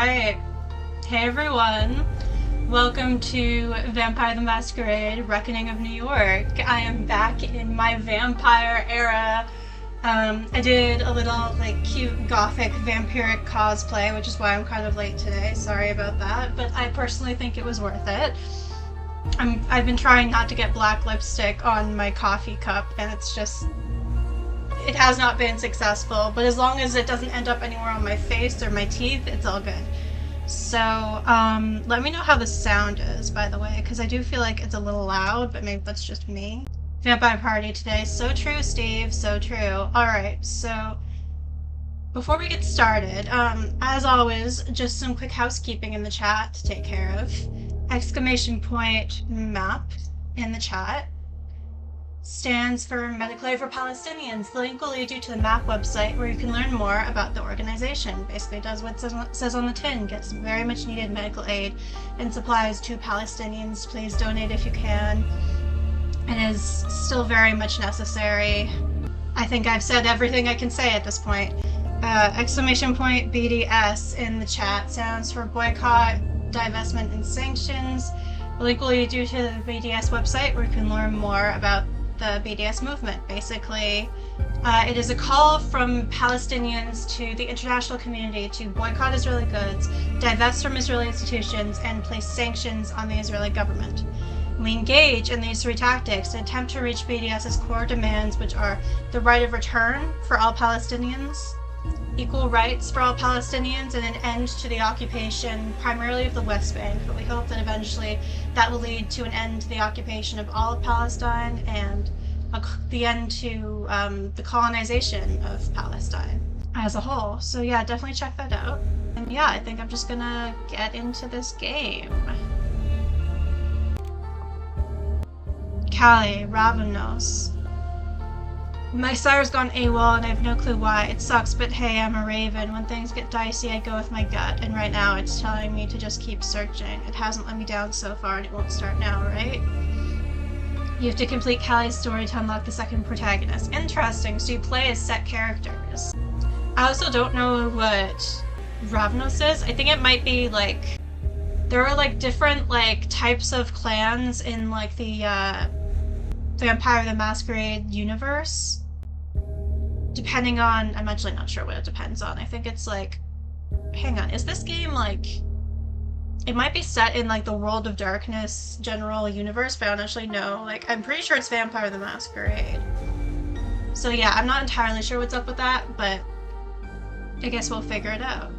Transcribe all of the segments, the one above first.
Alright. Hey everyone. Welcome to Vampire the Masquerade, Reckoning of New York. I am back in my vampire era. I did a little cute gothic vampiric cosplay, which is why I'm kind of late today. Sorry about that, but I personally think it was worth it. I've been trying not to get black lipstick on my coffee cup, and it has not been successful, but as long as it doesn't end up anywhere on my face or my teeth, it's all good. So, let me know how the sound is, by the way, because I do feel like it's a little loud, but maybe that's just me. Vampire party today. So true, Steve. So true. Alright, so before we get started, as always, just some quick housekeeping in the chat to take care of. Exclamation point map in the chat stands for Medical Aid for Palestinians. The link will lead you to the MAP website where you can learn more about the organization. Basically it does what it says on the tin, gets very much needed medical aid and supplies to Palestinians. Please donate if you can. It is still very much necessary. I think I've said everything I can say at this point. Exclamation point BDS in the chat stands for Boycott, Divestment and Sanctions. The link will lead you to the BDS website where you can learn more about the BDS movement. Basically, it is a call from Palestinians to the international community to boycott Israeli goods, divest from Israeli institutions, and place sanctions on the Israeli government. We engage in these three tactics and attempt to reach BDS's core demands, which are the right of return for all Palestinians, equal rights for all Palestinians, and an end to the occupation primarily of the West Bank, but we hope that eventually that will lead to an end to the occupation of all of Palestine and the end to the colonization of Palestine as a whole. So yeah, definitely check that out. And yeah, I think I'm just gonna get into this game. Callie, Ravenos. My sire's gone AWOL and I have no clue why. It sucks, but hey, I'm a raven. When things get dicey, I go with my gut, and right now it's telling me to just keep searching. It hasn't let me down so far, and it won't start now, right? You have to complete Callie's story to unlock the second protagonist. Interesting, so you play as set characters. I also don't know what Ravnos is. I think it might be there are different types of clans in the Vampire the Masquerade universe. Depending on, I'm actually not sure what it depends on. I think it's hang on, is this game it might be set in the World of Darkness general universe, but I don't actually know. I'm pretty sure it's Vampire the Masquerade. So yeah, I'm not entirely sure what's up with that, but I guess we'll figure it out.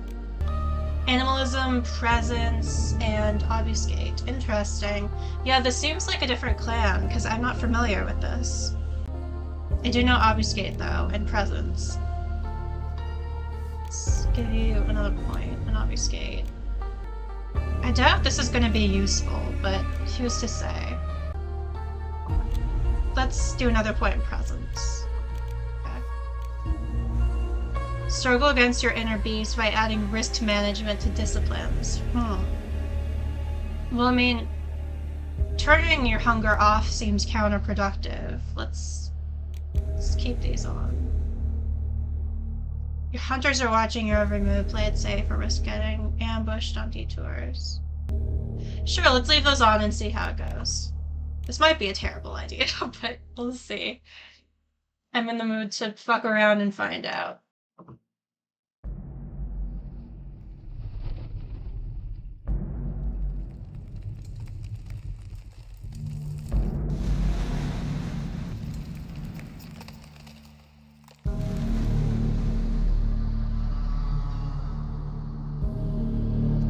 Animalism, presence, and obfuscate. Interesting. Yeah, this seems like a different clan, because I'm not familiar with this. I do know obfuscate, though, and presence. Let's give you another point, an obfuscate. I doubt this is going to be useful, but who's to say? Let's do another point in presence. Struggle against your inner beast by adding risk management to disciplines. Well, I mean, turning your hunger off seems counterproductive. Let's keep these on. Your hunters are watching your every move. Play it safe or risk getting ambushed on detours. Sure, let's leave those on and see how it goes. This might be a terrible idea, but we'll see. I'm in the mood to fuck around and find out.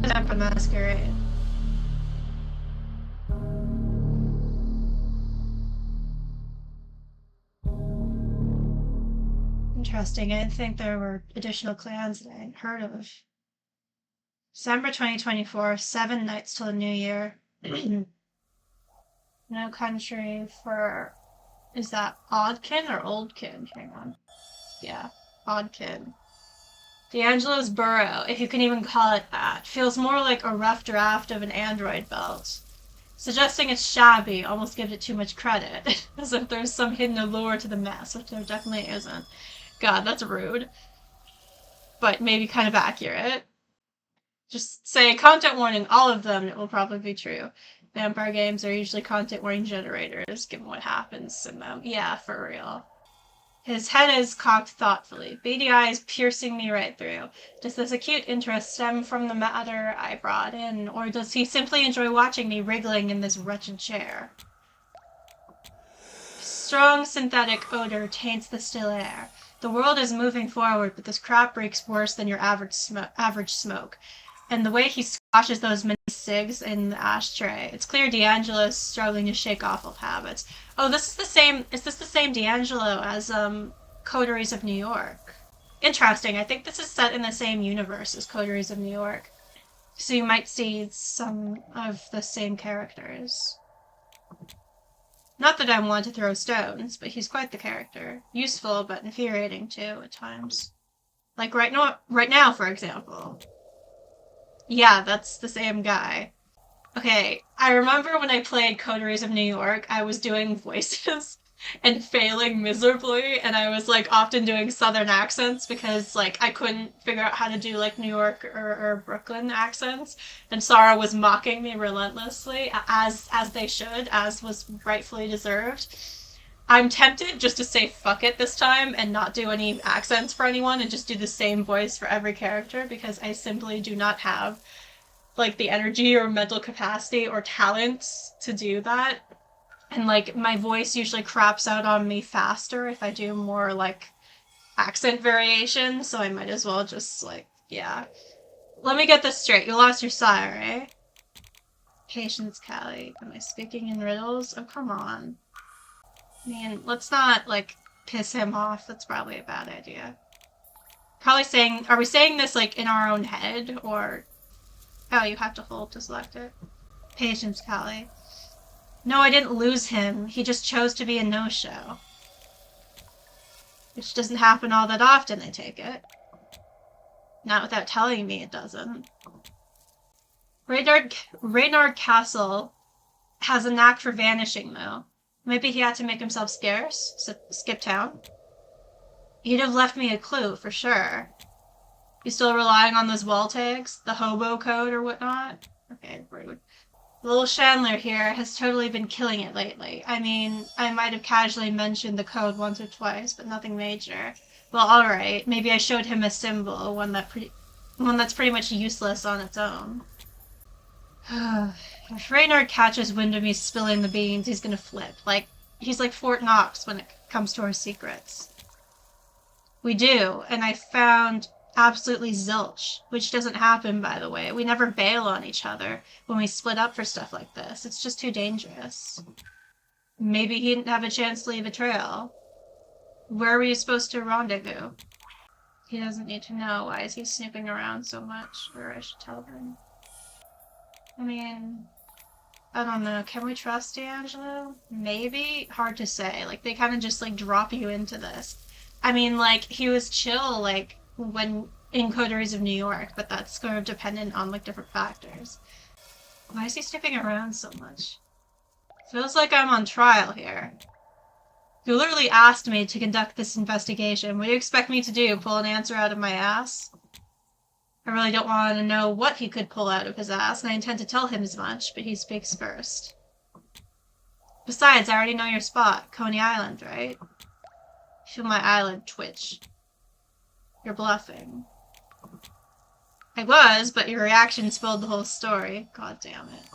Time for Masquerade. Interesting, I didn't think there were additional clans that I hadn't heard of. December 2024, 7 nights till the new year. No country for... Is that Oddkin or Oldkin? Hang on. Yeah, Oddkin. D'Angelo's Burrow, if you can even call it that, feels more like a rough draft of an android belt. Suggesting it's shabby almost gives it too much credit, as if there's some hidden allure to the mess, which there definitely isn't. God, that's rude. But maybe kind of accurate. Just say content warning, all of them, and it will probably be true. Vampire games are usually content warning generators, given what happens in them. Yeah, for real. His head is cocked thoughtfully, beady eyes piercing me right through. Does this acute interest stem from the matter I brought in, or does he simply enjoy watching me wriggling in this wretched chair? Strong synthetic odor taints the still air. The world is moving forward, but this crap reeks worse than your average smoke. And the way he squashes those mini cigs in the ashtray, it's clear D'Angelo's struggling to shake off old habits. Oh, this is the same. Is this the same D'Angelo as Coteries of New York? Interesting. I think this is set in the same universe as Coteries of New York, so you might see some of the same characters. Not that I want to throw stones, but he's quite the character. Useful, but infuriating too at times. Like right now, for example. Yeah, that's the same guy. Okay, I remember when I played Coteries of New York, I was doing voices and failing miserably, and I was like often doing southern accents because like I couldn't figure out how to do like New York or Brooklyn accents, and Sarah was mocking me relentlessly, as they should, as was rightfully deserved. I'm tempted just to say fuck it this time and not do any accents for anyone and just do the same voice for every character because I simply do not have like the energy or mental capacity or talent to do that. And like my voice usually craps out on me faster if I do more like accent variation, so I might as well just like, yeah. Let me get this straight. You lost your sire, eh? Patience, Callie. Am I speaking in riddles? Oh, come on. I mean, let's not like piss him off. That's probably a bad idea. Probably saying, are we saying this like in our own head or... Oh, you have to hold to select it. Patience, Callie. No, I didn't lose him. He just chose to be a no-show. Which doesn't happen all that often, I take it. Not without telling me it doesn't. Reynard Castle has a knack for vanishing, though. Maybe he had to make himself scarce? Skip town? He'd have left me a clue, for sure. You still relying on those wall tags? The hobo code or whatnot? Okay, rude. Little Chandler here has totally been killing it lately. I mean, I might have casually mentioned the code once or twice, but nothing major. Well, alright, maybe I showed him a symbol, one that's pretty much useless on its own. If Reynard catches wind of me spilling the beans, he's gonna flip. He's like Fort Knox when it comes to our secrets. We do, and I found absolutely zilch, which doesn't happen, by the way. We never bail on each other when we split up for stuff like this. It's just too dangerous. Maybe he didn't have a chance to leave a trail. Where were you supposed to rendezvous? He doesn't need to know. Why is he snooping around so much? Or I should tell him. I mean, I don't know. Can we trust D'Angelo? Maybe? Hard to say. Like, they kind of just, like, drop you into this. I mean, like, he was chill, like, when in Coteries of New York, but that's sort of dependent on, like, different factors. Why is he sniffing around so much? Feels like I'm on trial here. You literally asked me to conduct this investigation. What do you expect me to do? Pull an answer out of my ass? I really don't want to know what he could pull out of his ass, and I intend to tell him as much, but he speaks first. Besides, I already know your spot. Coney Island, right? Feel my eyelid twitch. You're bluffing. I was, but your reaction spilled the whole story. God damn it.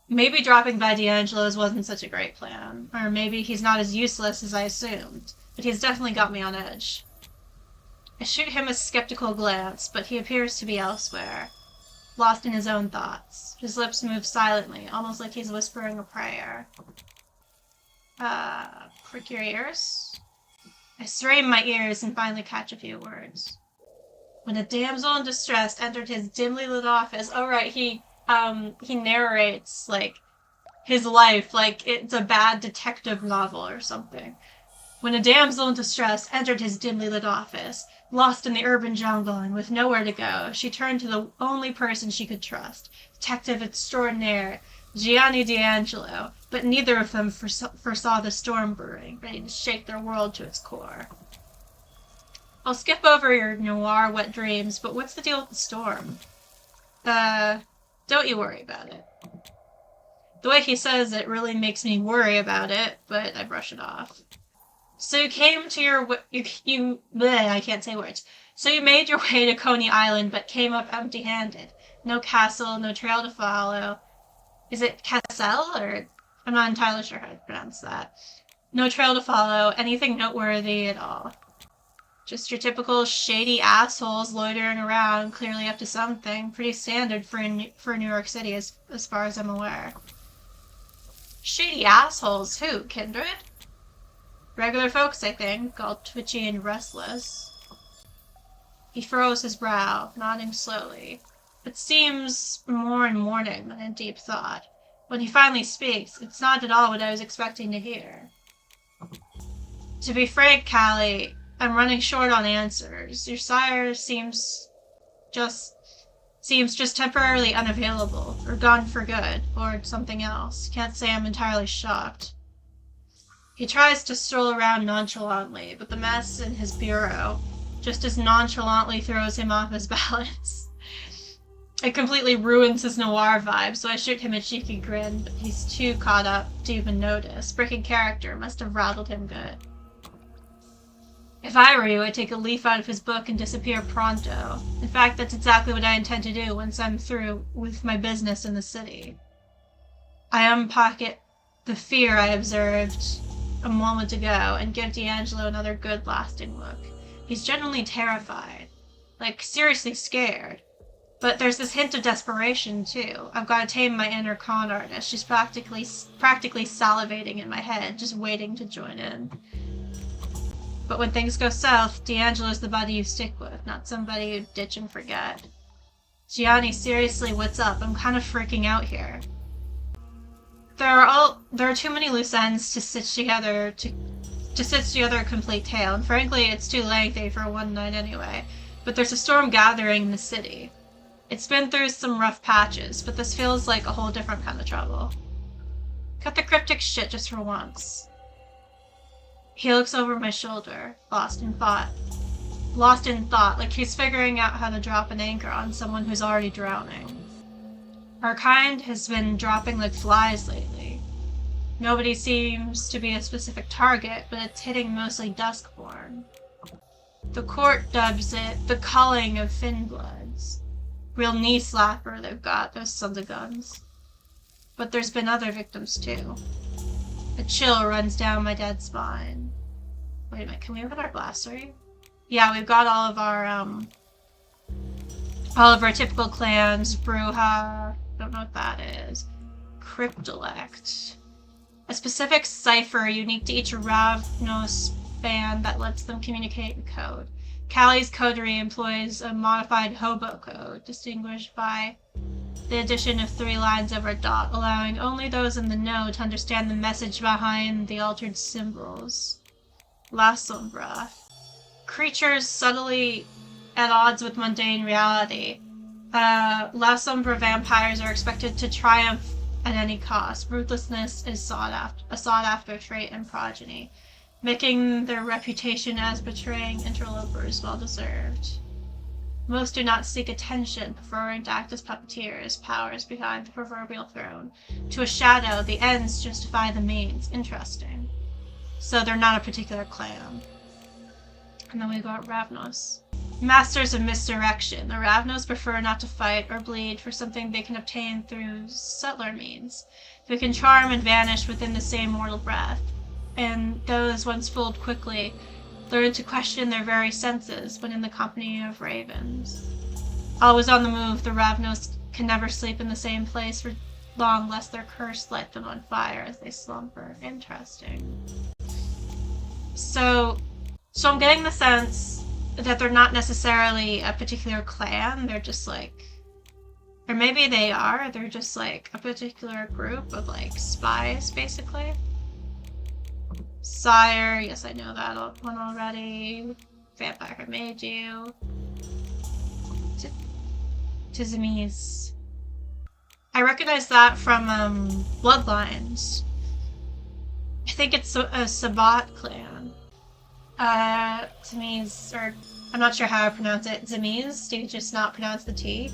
Maybe dropping by D'Angelo's wasn't such a great plan. Or maybe he's not as useless as I assumed. But he's definitely got me on edge. I shoot him a skeptical glance, but he appears to be elsewhere. Lost in his own thoughts. His lips move silently, almost like he's whispering a prayer. Prick your ears? I strain my ears and finally catch a few words. When a damsel in distress entered his dimly lit office... Oh, right, he narrates, like, his life like it's a bad detective novel or something. When a damsel in distress entered his dimly lit office, lost in the urban jungle and with nowhere to go, she turned to the only person she could trust, detective extraordinaire Gianni D'Angelo, but neither of them foresaw the storm brewing, ready to shake their world to its core. I'll skip over your noir wet dreams, but what's the deal with the storm? Don't you worry about it. The way he says it really makes me worry about it, but I brush it off. So you came to your... bleh, I can't say words. So you made your way to Coney Island, but came up empty-handed. No castle, no trail to follow. Is it Cassell, or... I'm not entirely sure how to pronounce that. No trail to follow, anything noteworthy at all. Just your typical shady assholes loitering around, clearly up to something. Pretty standard for New York City, as far as I'm aware. Shady assholes who, Kindred? Regular folks, I think, all twitchy and restless. He furrows his brow, nodding slowly. It seems more in mourning than in deep thought. When he finally speaks, it's not at all what I was expecting to hear. To be frank, Callie, I'm running short on answers. Your sire seems just temporarily unavailable, or gone for good, or something else. Can't say I'm entirely shocked. He tries to stroll around nonchalantly, but the mess in his bureau just as nonchalantly throws him off his balance. It completely ruins his noir vibe, so I shoot him a cheeky grin, but he's too caught up to even notice. Breaking character must have rattled him good. If I were you, I'd take a leaf out of his book and disappear pronto. In fact, that's exactly what I intend to do once I'm through with my business in the city. I unpocket the fear I observed a moment ago and give D'Angelo another good lasting look. He's genuinely terrified. Like, seriously scared. But there's this hint of desperation, too. I've got to tame my inner con artist. She's practically salivating in my head, just waiting to join in. But when things go south, D'Angelo's the buddy you stick with, not somebody you ditch and forget. Gianni, seriously, what's up? I'm kind of freaking out here. There are too many loose ends to stitch together a complete tale, and frankly, it's too lengthy for one night anyway. But there's a storm gathering in the city. It's been through some rough patches, but this feels like a whole different kind of trouble. Cut the cryptic shit just for once. He looks over my shoulder, lost in thought, like he's figuring out how to drop an anchor on someone who's already drowning. Our kind has been dropping like flies lately. Nobody seems to be a specific target, but it's hitting mostly Duskborn. The court dubs it the culling of Finnbloods. Real knee slapper they've got, those sons of guns. But there's been other victims too. A chill runs down my dead spine. Wait a minute, can we open our glossary? Yeah, we've got all of our typical clans. Bruja, don't know what that is. Cryptolect. A specific cipher unique to each Ravnos band that lets them communicate in code. Callie's coterie employs a modified hobo code, distinguished by the addition of 3 lines over a dot, allowing only those in the know to understand the message behind the altered symbols. La Sombra. Creatures subtly at odds with mundane reality. La Sombra vampires are expected to triumph at any cost. Ruthlessness is a sought-after trait in progeny, making their reputation as betraying interlopers well-deserved. Most do not seek attention, preferring to act as puppeteers, powers behind the proverbial throne. To a shadow, the ends justify the means. Interesting. So they're not a particular clan. And then we got Ravnos. Masters of misdirection. The Ravnos prefer not to fight or bleed for something they can obtain through subtler means. They can charm and vanish within the same mortal breath. And those, once fooled quickly, learn to question their very senses when in the company of ravens. Always on the move, the Ravnos can never sleep in the same place for long lest their curse light them on fire as they slumber. Interesting. So I'm getting the sense that they're not necessarily a particular clan, they're just like, or maybe they are, they're just like a particular group of like spies, basically. Sire, yes, I know that one already. Vampire made you. Tizimies. I recognize that from Bloodlines. I think it's a Sabat clan. Tizimies, or I'm not sure how I pronounce it. Zimiz? Do you just not pronounce the T?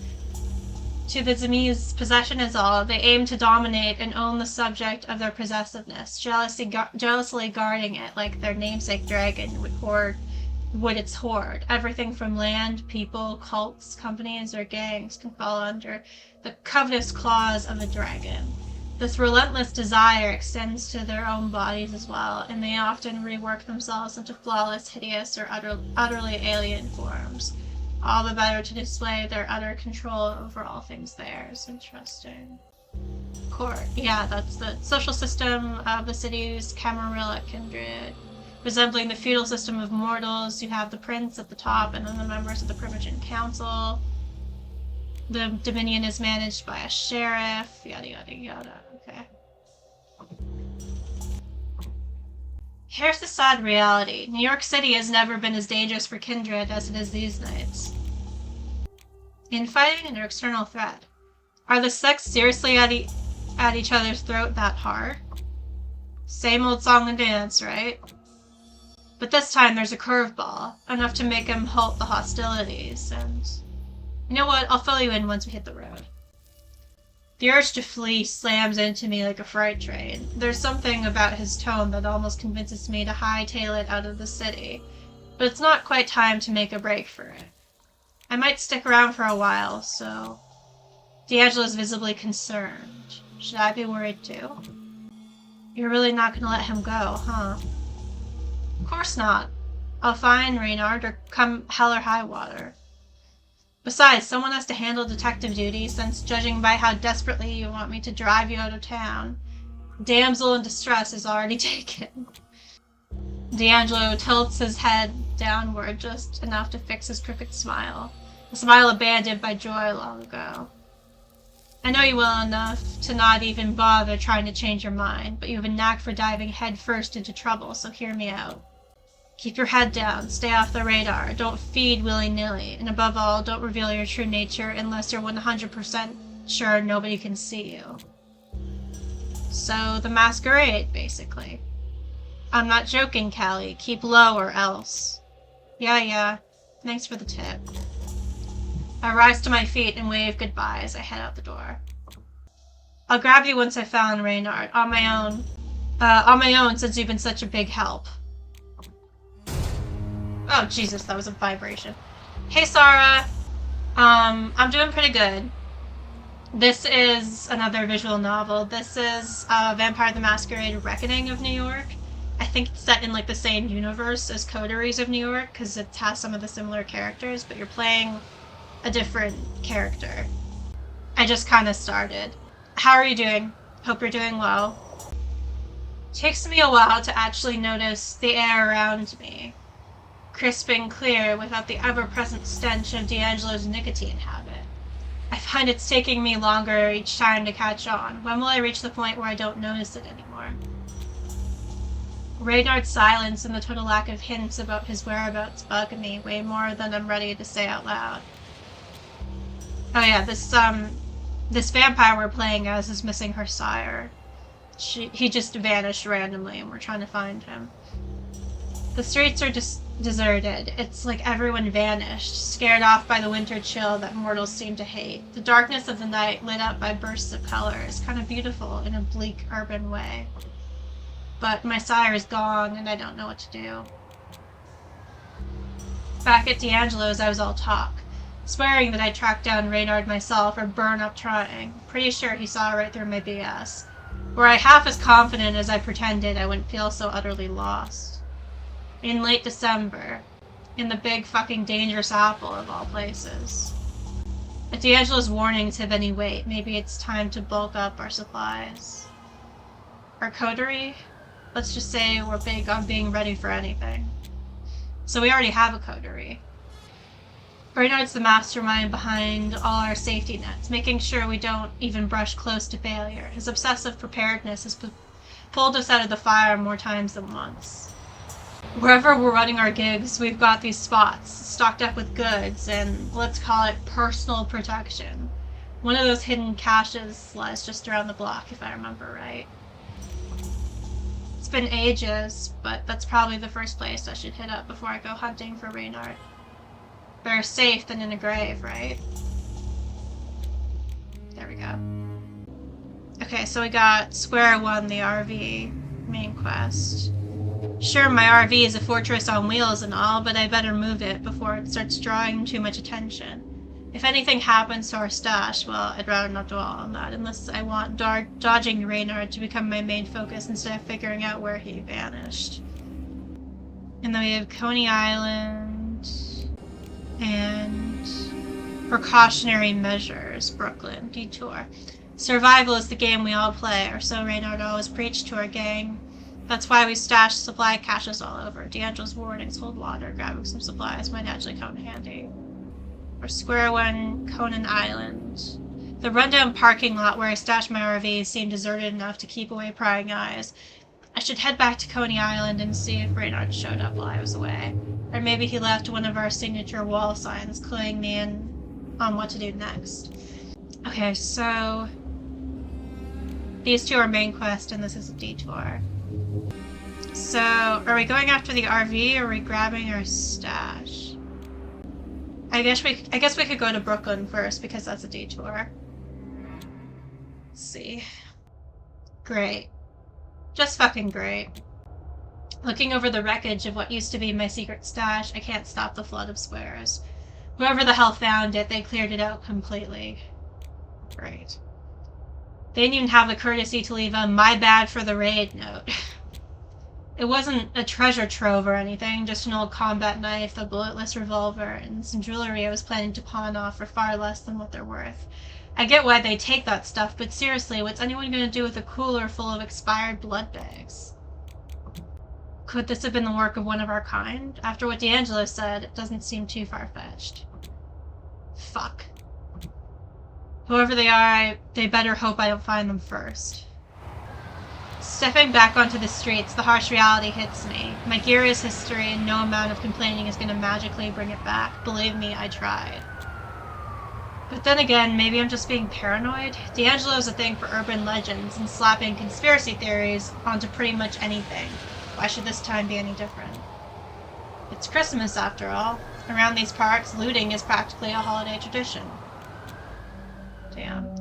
To the Zami's, possession is all. They aim to dominate and own the subject of their possessiveness, jealously guarding it like their namesake dragon would its hoard. Everything from land, people, cults, companies, or gangs can fall under the covetous claws of a dragon. This relentless desire extends to their own bodies as well, and they often rework themselves into flawless, hideous, or utterly alien forms, all the better to display their utter control over all things theirs. Interesting. Court. Yeah, that's the social system of the city's Camarilla kindred. Resembling the feudal system of mortals, you have the prince at the top and then the members of the Primogenic Council. The Dominion is managed by a sheriff, yada yada yada. Okay. Here's the sad reality. New York City has never been as dangerous for kindred as it is these nights. Infighting and external threat. Are the sects seriously at each other's throat that hard? Same old song and dance, right? But this time there's a curveball, enough to make him halt the hostilities, and... You know what? I'll fill you in once we hit the road. The urge to flee slams into me like a freight train. There's something about his tone that almost convinces me to hightail it out of the city, but it's not quite time to make a break for it. I might stick around for a while, so... D'Angelo's visibly concerned. Should I be worried too? You're really not gonna let him go, huh? Of course not. I'll find Reynard or come hell or high water. Besides, someone has to handle detective duty, since judging by how desperately you want me to drive you out of town, damsel in distress is already taken. D'Angelo tilts his head downward just enough to fix his crooked smile, a smile abandoned by joy long ago. I know you well enough to not even bother trying to change your mind, but you have a knack for diving headfirst into trouble, so hear me out. Keep your head down, stay off the radar, don't feed willy-nilly, and above all, don't reveal your true nature unless you're 100% sure nobody can see you. So, the Masquerade, basically. I'm not joking, Callie. Keep low or else. Yeah. Thanks for the tip. I rise to my feet and wave goodbye as I head out the door. I'll grab you once I've found Reynard, on my own since you've been such a big help. Oh, Jesus, that was a vibration. Hey, Sarah. I'm doing pretty good. This is another visual novel. This is Vampire the Masquerade Reckoning of New York. I think it's set in like the same universe as Coteries of New York because it has some of the similar characters, but you're playing a different character. I just kind of started. How are you doing? Hope you're doing well. Takes me a while to actually notice the air around me. Crisp and clear without the ever-present stench of D'Angelo's nicotine habit. I find it's taking me longer each time to catch on. When will I reach the point where I don't notice it anymore? Reynard's silence and the total lack of hints about his whereabouts bug me way more than I'm ready to say out loud. Oh yeah, this vampire we're playing as is missing her sire. He just vanished randomly and we're trying to find him. The streets are just deserted. It's like everyone vanished, scared off by the winter chill that mortals seem to hate. The darkness of the night, lit up by bursts of color, is kind of beautiful in a bleak urban way. But my sire is gone, and I don't know what to do. Back at D'Angelo's, I was all talk, swearing that I'd track down Reynard myself or burn up trying. Pretty sure he saw right through my BS. Were I half as confident as I pretended, I wouldn't feel so utterly lost. In late December, in the big fucking dangerous apple of all places. If D'Angelo's warnings have any weight, maybe it's time to bulk up our supplies. Our coterie? Let's just say we're big on being ready for anything. So we already have a coterie. Reynard's the mastermind behind all our safety nets, making sure we don't even brush close to failure. His obsessive preparedness has pulled us out of the fire more times than once. Wherever we're running our gigs, we've got these spots stocked up with goods and, let's call it, personal protection. One of those hidden caches lies just around the block, if I remember right. It's been ages, but that's probably the first place I should hit up before I go hunting for Reynard. Better safe than in a grave, right? we go. Okay, so we got Square One, the RV main quest. Sure, my RV is a fortress on wheels and all, but I better move it before it starts drawing too much attention. If anything happens to our stash, well, I'd rather not dwell on that, unless I want dodging Reynard to become my main focus instead of figuring out where he vanished. And then we have Coney Island and Precautionary Measures, Brooklyn, Detour. Survival is the game we all play, or so Reynard always preached to our gang. That's why we stash supply caches all over. D'Angelo's warnings, hold water, grabbing some supplies might actually come in handy. Or Square One, Conan Island. The rundown parking lot where I stashed my RV seemed deserted enough to keep away prying eyes. I should head back to Coney Island and see if Reynard showed up while I was away. Or maybe he left one of our signature wall signs cluing me in on what to do next. Okay, so these two are main quest and this is a detour. So, are we going after the RV or are we grabbing our stash? I guess we could go to Brooklyn first because that's a detour. Let's see. Great. Just fucking great. Looking over the wreckage of what used to be my secret stash, I can't stop the flood of squares. Whoever the hell found it, they cleared it out completely. Great. They didn't even have the courtesy to leave a "my bad for the raid" note. It wasn't a treasure trove or anything, just an old combat knife, a bulletless revolver, and some jewelry I was planning to pawn off for far less than what they're worth. I get why they take that stuff, but seriously, what's anyone gonna do with a cooler full of expired blood bags? Could this have been the work of one of our kind? After what D'Angelo said, it doesn't seem too far-fetched. Fuck. Whoever they are, they better hope I don't find them first. Stepping back onto the streets, the harsh reality hits me. My gear is history, and no amount of complaining is going to magically bring it back. Believe me, I tried. But then again, maybe I'm just being paranoid. D'Angelo's a thing for urban legends and slapping conspiracy theories onto pretty much anything. Why should this time be any different? It's Christmas, after all. Around these parts, looting is practically a holiday tradition. Damn.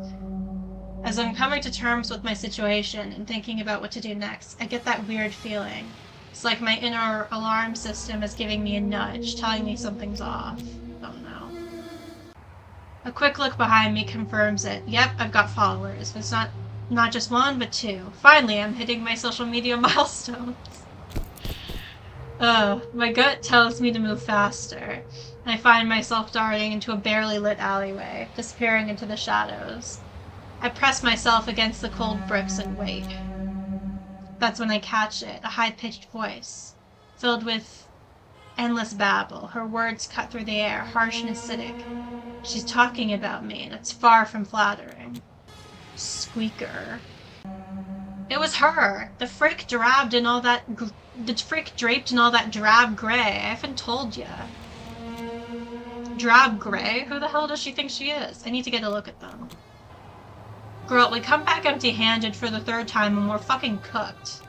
As I'm coming to terms with my situation and thinking about what to do next, I get that weird feeling. It's like my inner alarm system is giving me a nudge, telling me something's off. Oh no. A quick look behind me confirms it. Yep, I've got followers. It's not just one, but two. Finally, I'm hitting my social media milestones. My gut tells me to move faster. I find myself darting into a barely lit alleyway, disappearing into the shadows. I press myself against the cold bricks and wait. That's when I catch it, a high-pitched voice, filled with endless babble. Her words cut through the air, harsh and acidic. She's talking about me, and it's far from flattering. Squeaker. It was her! The freak draped in all that drab gray. I haven't told ya. Drab gray? Who the hell does she think she is? I need to get a look at them. Girl, we come back empty-handed for the third time and we're fucking cooked.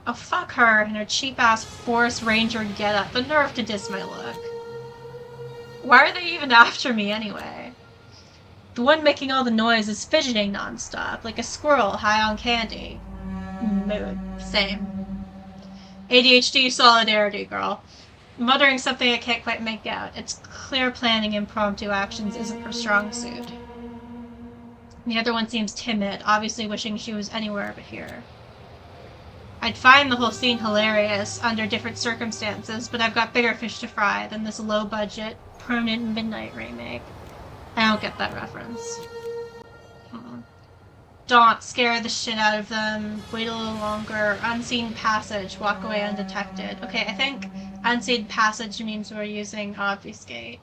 Oh, fuck her and her cheap-ass Forest Ranger getup. The nerve to diss my look. Why are they even after me anyway? The one making all the noise is fidgeting non-stop, like a squirrel high on candy. Mood. Same. ADHD solidarity, girl. Muttering something I can't quite make out. It's clear planning impromptu actions isn't her strong suit. The other one seems timid, obviously wishing she was anywhere but here. I'd find the whole scene hilarious under different circumstances, but I've got bigger fish to fry than this low-budget, permanent midnight remake. I don't get that reference. Daunt, scare the shit out of them, wait a little longer, unseen passage, walk away undetected. Okay, I think unseen passage means we're using obfuscate.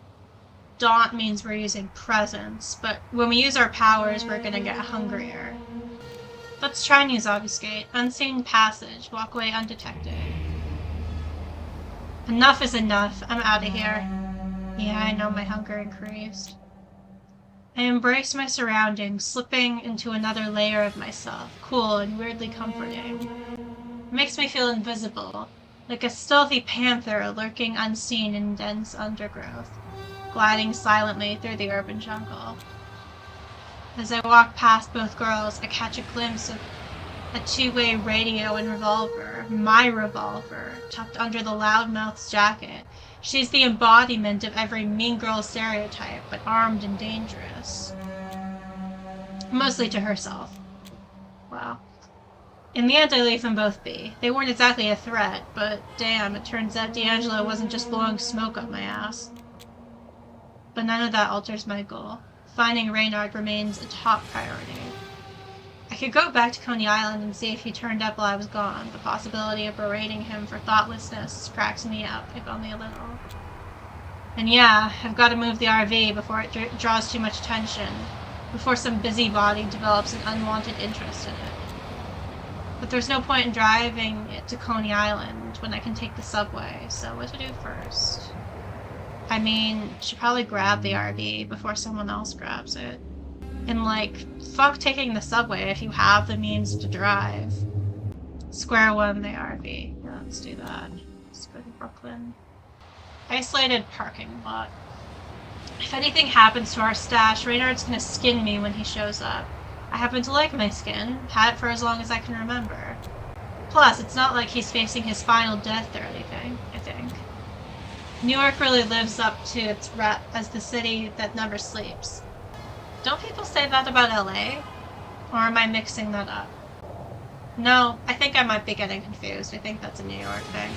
Daunt means we're using presence, but when we use our powers, we're gonna get hungrier. Let's try and use obfuscate. Unseen passage, walk away undetected. Enough is enough. I'm out of here. Yeah, I know my hunger increased. I embrace my surroundings, slipping into another layer of myself, cool and weirdly comforting. It makes me feel invisible, like a stealthy panther lurking unseen in dense undergrowth, gliding silently through the urban jungle. As I walk past both girls, I catch a glimpse of a two-way radio and revolver, my revolver, tucked under the loudmouth's jacket. She's the embodiment of every mean girl stereotype, but armed and dangerous. Mostly to herself. Wow. In the end, I leave them both be. They weren't exactly a threat, but damn, it turns out D'Angelo wasn't just blowing smoke up my ass. But none of that alters my goal. Finding Reynard remains a top priority. I could go back to Coney Island and see if he turned up while I was gone. The possibility of berating him for thoughtlessness cracks me up, if only a little. And yeah, I've got to move the RV before it draws too much attention, before some busybody develops an unwanted interest in it. But there's no point in driving it to Coney Island when I can take the subway, so what to do first? I mean, should probably grab the RV before someone else grabs it. And like, fuck taking the subway if you have the means to drive. Square one, the RV. Yeah, let's do that. Let's go to Brooklyn. Isolated parking lot. If anything happens to our stash, Reynard's gonna skin me when he shows up. I happen to like my skin, had it for as long as I can remember. Plus, it's not like he's facing his final death or anything, I think. New York really lives up to its rep as the city that never sleeps. Don't people say that about LA? Or am I mixing that up? No, I think I might be getting confused. I think that's a New York thing.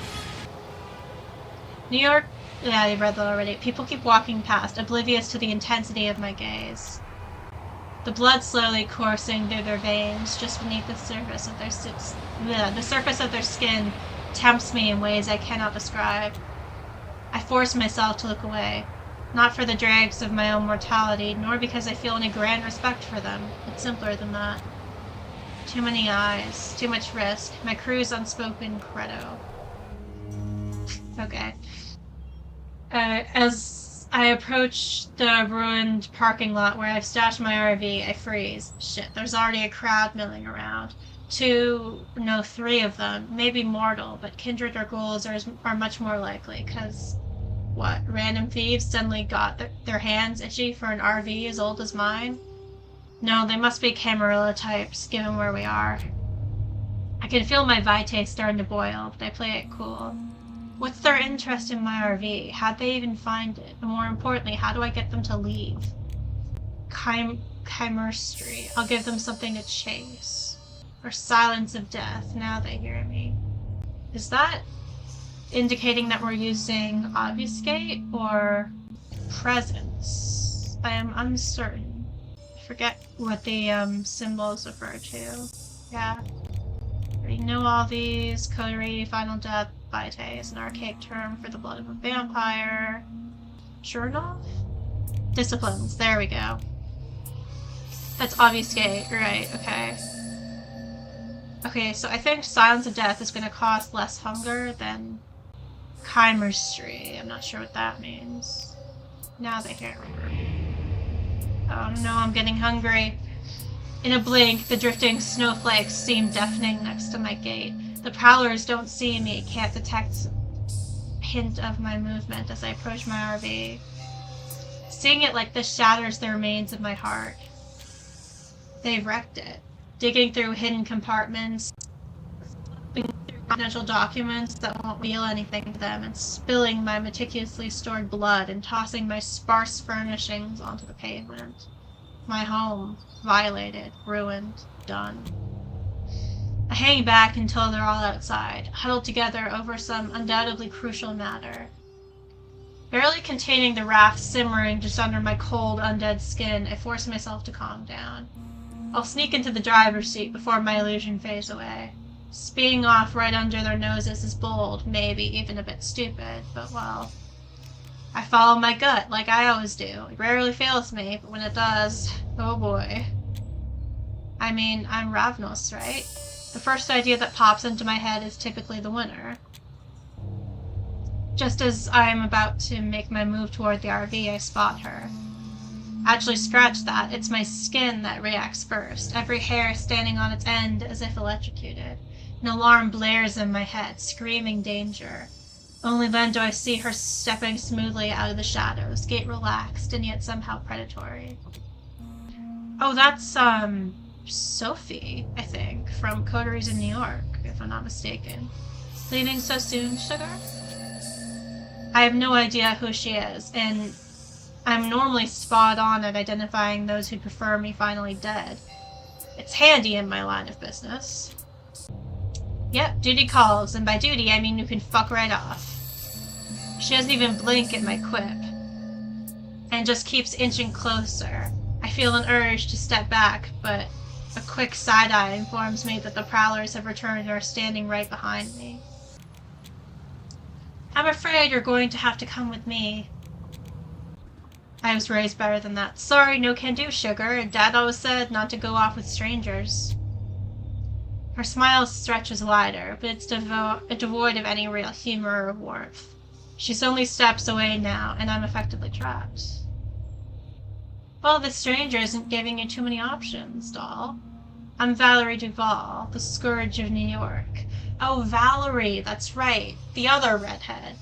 New York, yeah, you read that already. People keep walking past, oblivious to the intensity of my gaze. The blood slowly coursing through their veins just beneath the surface of their skin tempts me in ways I cannot describe. I force myself to look away, not for the dregs of my own mortality, nor because I feel any grand respect for them. It's simpler than that. Too many eyes, too much risk, my crew's unspoken credo. Okay. As I approach the ruined parking lot where I've stashed my RV, I freeze. Shit, there's already a crowd milling around. Three of them, maybe mortal, but kindred or ghouls are much more likely, cause what, random thieves suddenly got their hands itchy for an RV as old as mine? No, they must be Camarilla types, given where we are. I can feel my vitae starting to boil, but I play it cool. What's their interest in my RV? How'd they even find it? And more importantly, how do I get them to leave? Chimistry. I'll give them something to chase. Or silence of death, now they hear me. Is that indicating that we're using obfuscate or presence? I am uncertain. I forget what the symbols refer to. Yeah. Already know all these. Coterie, final death, vitae is an archaic term for the blood of a vampire. Journal? Disciplines, there we go. That's obfuscate, right, okay. Okay, so I think silence of death is going to cost less hunger than chimistry. I'm not sure what that means. Now they hear me. Oh no, I'm getting hungry. In a blink, the drifting snowflakes seem deafening next to my gate. The prowlers don't see me, can't detect a hint of my movement as I approach my RV. Seeing it like this shatters the remains of my heart. They've wrecked it. Digging through hidden compartments, flipping through confidential documents that won't reveal anything to them, and spilling my meticulously stored blood and tossing my sparse furnishings onto the pavement. My home, violated, ruined, done. I hang back until they're all outside, huddled together over some undoubtedly crucial matter. Barely containing the wrath simmering just under my cold, undead skin, I force myself to calm down. I'll sneak into the driver's seat before my illusion fades away. Speeding off right under their noses is bold, maybe even a bit stupid, but well, I follow my gut like I always do. It rarely fails me, but when it does, oh boy. I mean, I'm Ravnos, right? The first idea that pops into my head is typically the winner. Just as I am about to make my move toward the RV, I spot her. Actually, scratch that. It's my skin that reacts first, every hair standing on its end as if electrocuted. An alarm blares in my head, screaming danger. Only then do I see her stepping smoothly out of the shadows, gait relaxed and yet somehow predatory. Oh, that's, Sophie, I think, from Coteries in New York, if I'm not mistaken. Leaving so soon, sugar? I have no idea who she is, and I'm normally spot on at identifying those who prefer me finally dead. It's handy in my line of business. Yep, duty calls, and by duty I mean you can fuck right off. She doesn't even blink at my quip, and just keeps inching closer. I feel an urge to step back, but a quick side-eye informs me that the prowlers have returned and are standing right behind me. I'm afraid you're going to have to come with me. I was raised better than that. Sorry, no can do, sugar. Dad always said not to go off with strangers. Her smile stretches wider, but it's devoid of any real humor or warmth. She's only steps away now, and I'm effectively trapped. Well, this stranger isn't giving you too many options, doll. I'm Valerie Duval, the Scourge of New York. Oh, Valerie, that's right. The other redhead.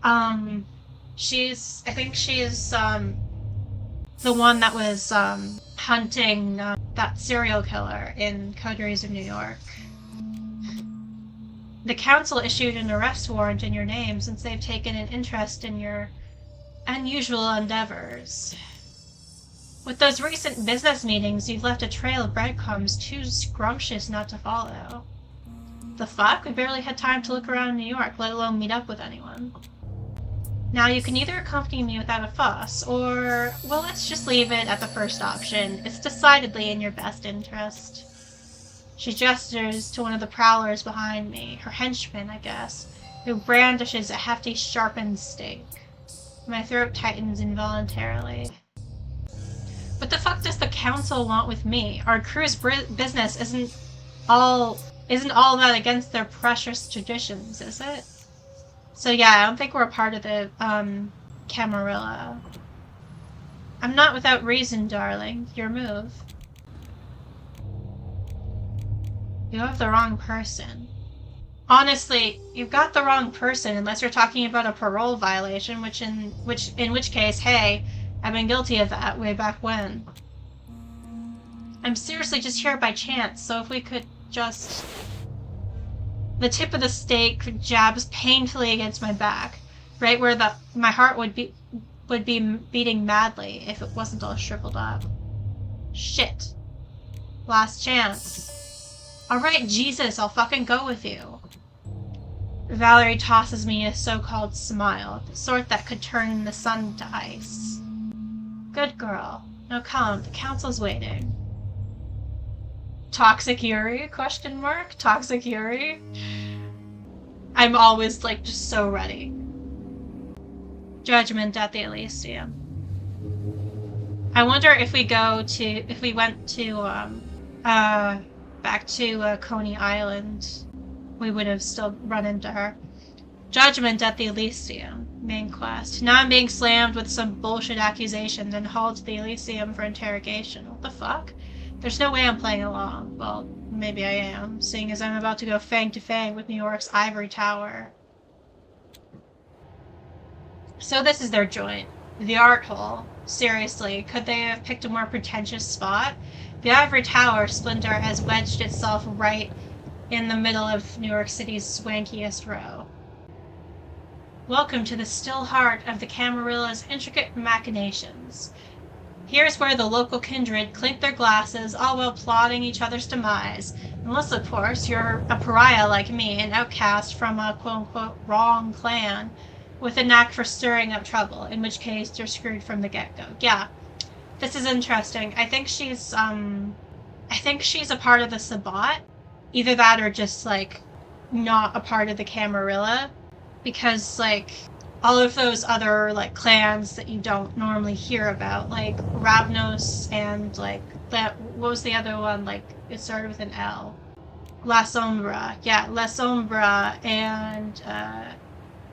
I think she's, the one that was, hunting, that serial killer in Coteries of New York. The council issued an arrest warrant in your name since they've taken an interest in your unusual endeavors. With those recent business meetings, you've left a trail of breadcrumbs too scrumptious not to follow. The fuck? We barely had time to look around New York, let alone meet up with anyone. Now, you can either accompany me without a fuss, or, well, let's just leave it at the first option. It's decidedly in your best interest. She gestures to one of the prowlers behind me, her henchman, I guess, who brandishes a hefty, sharpened stake. My throat tightens involuntarily. What the fuck does the council want with me? Our crew's business isn't all that against their precious traditions, is it? So yeah, I don't think we're a part of the, Camarilla. I'm not without reason, darling. Your move. You have the wrong person. Honestly, you've got the wrong person unless you're talking about a parole violation, in which case, hey, I've been guilty of that way back when. I'm seriously just here by chance, so if we could just... The tip of the stake jabs painfully against my back, right where my heart would be beating madly if it wasn't all shriveled up. Shit. Last chance. Alright, Jesus, I'll fucking go with you. Valerie tosses me a so-called smile, the sort that could turn the sun to ice. Good girl. Now come, the council's waiting. Toxic Yuri? Question mark? Toxic Yuri? I'm always, like, just so ready. Judgment at the Elysium. I wonder if we went to, back to, Coney Island, we would have still run into her. Judgment at the Elysium. Main quest. Now I'm being slammed with some bullshit accusation, then hauled to the Elysium for interrogation. What the fuck? There's no way I'm playing along. Well, maybe I am, seeing as I'm about to go fang to fang with New York's Ivory Tower. So this is their joint. The art hole. Seriously, could they have picked a more pretentious spot? The Ivory Tower splinter has wedged itself right in the middle of New York City's swankiest row. Welcome to the still heart of the Camarilla's intricate machinations. Here's where the local kindred clink their glasses, all while plotting each other's demise. Unless, of course, you're a pariah like me, an outcast from a quote-unquote wrong clan, with a knack for stirring up trouble, in which case you're screwed from the get-go. Yeah, this is interesting. I think she's a part of the Sabbat. Either that or just, like, not a part of the Camarilla. Because, like, all of those other, like, clans that you don't normally hear about, like Ravnos and, like, what was the other one? Like, it started with an L. La Sombra. Yeah, La Sombra and,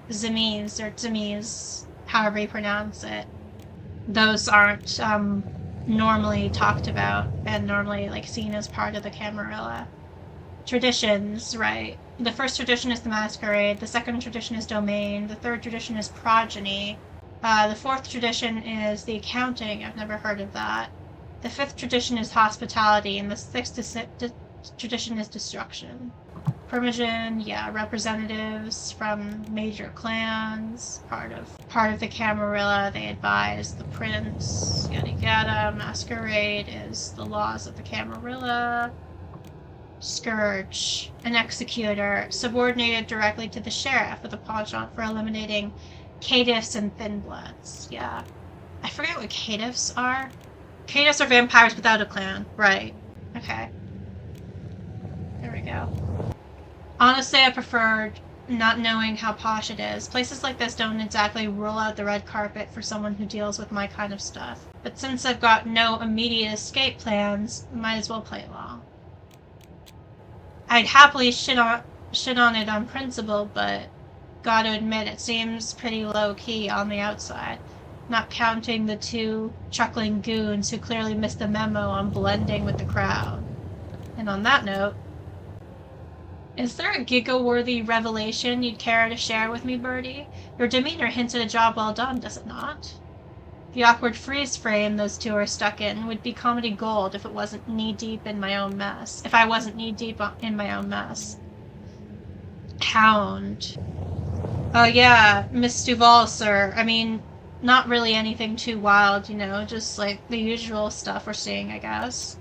Zamiz, or Zamiz, however you pronounce it. Those aren't, normally talked about and normally, like, seen as part of the Camarilla. Traditions, right. The first tradition is the Masquerade, the second tradition is Domain, the third tradition is Progeny, the fourth tradition is the Accounting, I've never heard of that, The fifth tradition is hospitality, and the sixth tradition is destruction. Permission, yeah, representatives from major clans, part of the Camarilla. They advise the prince, yada yada. Masquerade is the laws of the Camarilla. Scourge, an executor, subordinated directly to the sheriff with a penchant for eliminating caitiffs and thin bloods. Yeah. I forget what caitiffs are. Caitiffs are vampires without a clan. Right. Okay. There we go. Honestly, I preferred not knowing how posh it is. Places like this don't exactly roll out the red carpet for someone who deals with my kind of stuff. But since I've got no immediate escape plans, might as well play along. I'd happily shit on it on principle, but gotta admit it seems pretty low-key on the outside. Not counting the two chuckling goons who clearly missed the memo on blending with the crowd. And on that note, is there a giggle-worthy revelation you'd care to share with me, Birdie? Your demeanor hints at a job well done, does it not? The awkward freeze frame those two are stuck in would be comedy gold if it wasn't knee-deep in my own mess. If I wasn't knee-deep in my own mess. Hound. Oh yeah, Miss Duval, sir. I mean, not really anything too wild, you know, just like the usual stuff we're seeing, I guess.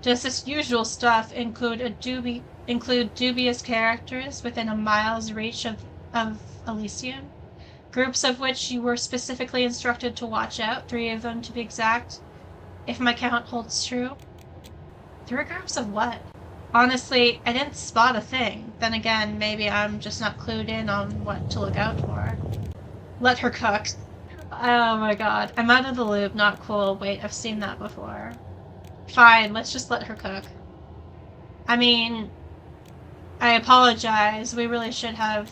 Does this usual stuff include dubious characters within a mile's reach of Elysium? Groups of which you were specifically instructed to watch out, 3 of them to be exact, if my count holds true? 3 groups of what? Honestly, I didn't spot a thing. Then again, maybe I'm just not clued in on what to look out for. Let her cook. Oh my god, I'm out of the loop, not cool. Wait, I've seen that before. Fine, let's just let her cook. I mean, I apologize, we really should have...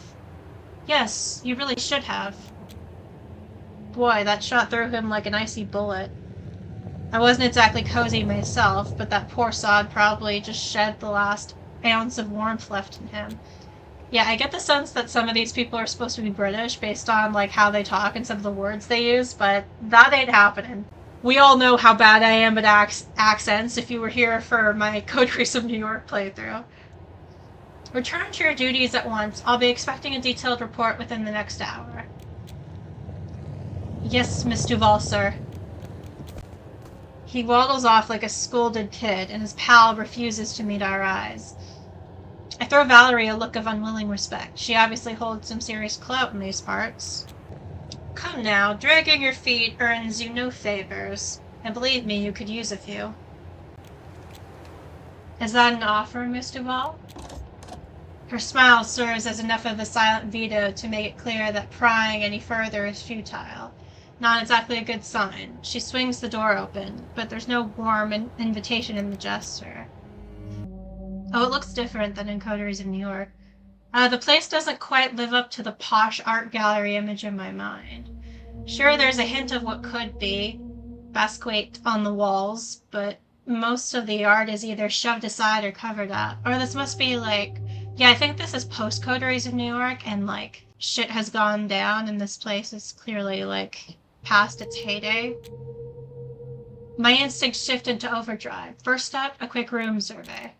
Yes, you really should have. Boy, that shot through him like an icy bullet. I wasn't exactly cozy myself, but that poor sod probably just shed the last ounce of warmth left in him. Yeah, I get the sense that some of these people are supposed to be British based on, like, how they talk and some of the words they use, but that ain't happening. We all know how bad I am at accents if you were here for my Coteries of New York playthrough. Return to your duties at once. I'll be expecting a detailed report within the next hour. Yes, Miss Duval, sir. He waddles off like a scolded kid, and his pal refuses to meet our eyes. I throw Valerie a look of unwilling respect. She obviously holds some serious clout in these parts. Come now, dragging your feet earns you no favors, and believe me, you could use a few. Is that an offer, Miss Duval? Her smile serves as enough of a silent veto to make it clear that prying any further is futile. Not exactly a good sign. She swings the door open, but there's no warm invitation in the gesture. Oh, it looks different than in Coteries of New York. The place doesn't quite live up to the posh art gallery image in my mind. Sure, there's a hint of what could be, Basquiat on the walls, but most of the art is either shoved aside or covered up. Or this must be like... Yeah, I think this is post-Coteries of New York, and, like, shit has gone down, and this place is clearly, like, past its heyday. My instincts shift into overdrive. First up, a quick room survey.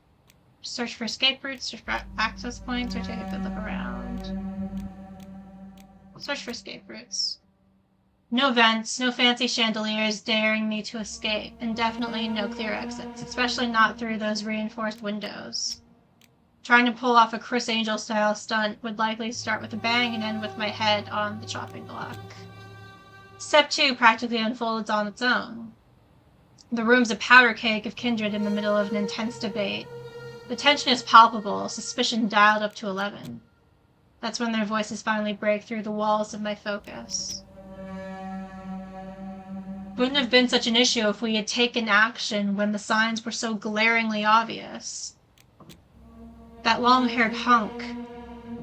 Search for escape routes, search for access points, or take a good look around. Search for escape routes. No vents, no fancy chandeliers daring me to escape, and definitely no clear exits, especially not through those reinforced windows. Trying to pull off a Chris Angel-style stunt would likely start with a bang and end with my head on the chopping block. Step 2 practically unfolds on its own. The room's a powder keg of kindred in the middle of an intense debate. The tension is palpable, suspicion dialed up to 11. That's when their voices finally break through the walls of my focus. Wouldn't have been such an issue if we had taken action when the signs were so glaringly obvious. That long-haired hunk.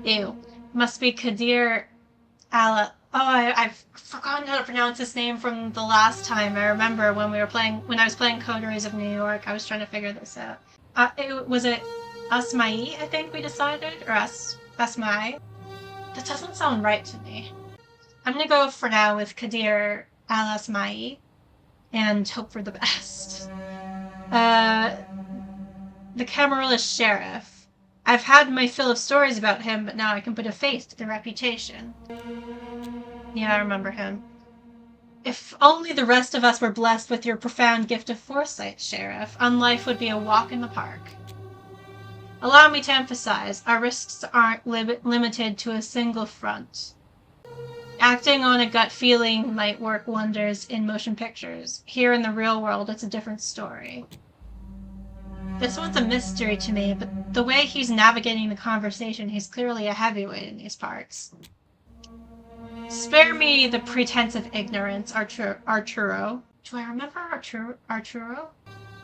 Ew. Must be Kadir Ala... Oh, I've forgotten how to pronounce his name from the last time. I remember when I was playing Coteries of New York, I was trying to figure this out. Was it Asmai, I think we decided? Or Asmai? That doesn't sound right to me. I'm gonna go for now with Kadir Al-Asmai. and hope for the best. The Camarilla Sheriff. I've had my fill of stories about him, but now I can put a face to the reputation. Yeah, I remember him. If only the rest of us were blessed with your profound gift of foresight, Sheriff, life would be a walk in the park. Allow me to emphasize, our risks aren't limited to a single front. Acting on a gut feeling might work wonders in motion pictures. Here in the real world, it's a different story. This one's a mystery to me, but the way he's navigating the conversation, he's clearly a heavyweight in these parts. Spare me the pretense of ignorance, Arturo. Do I remember Arturo?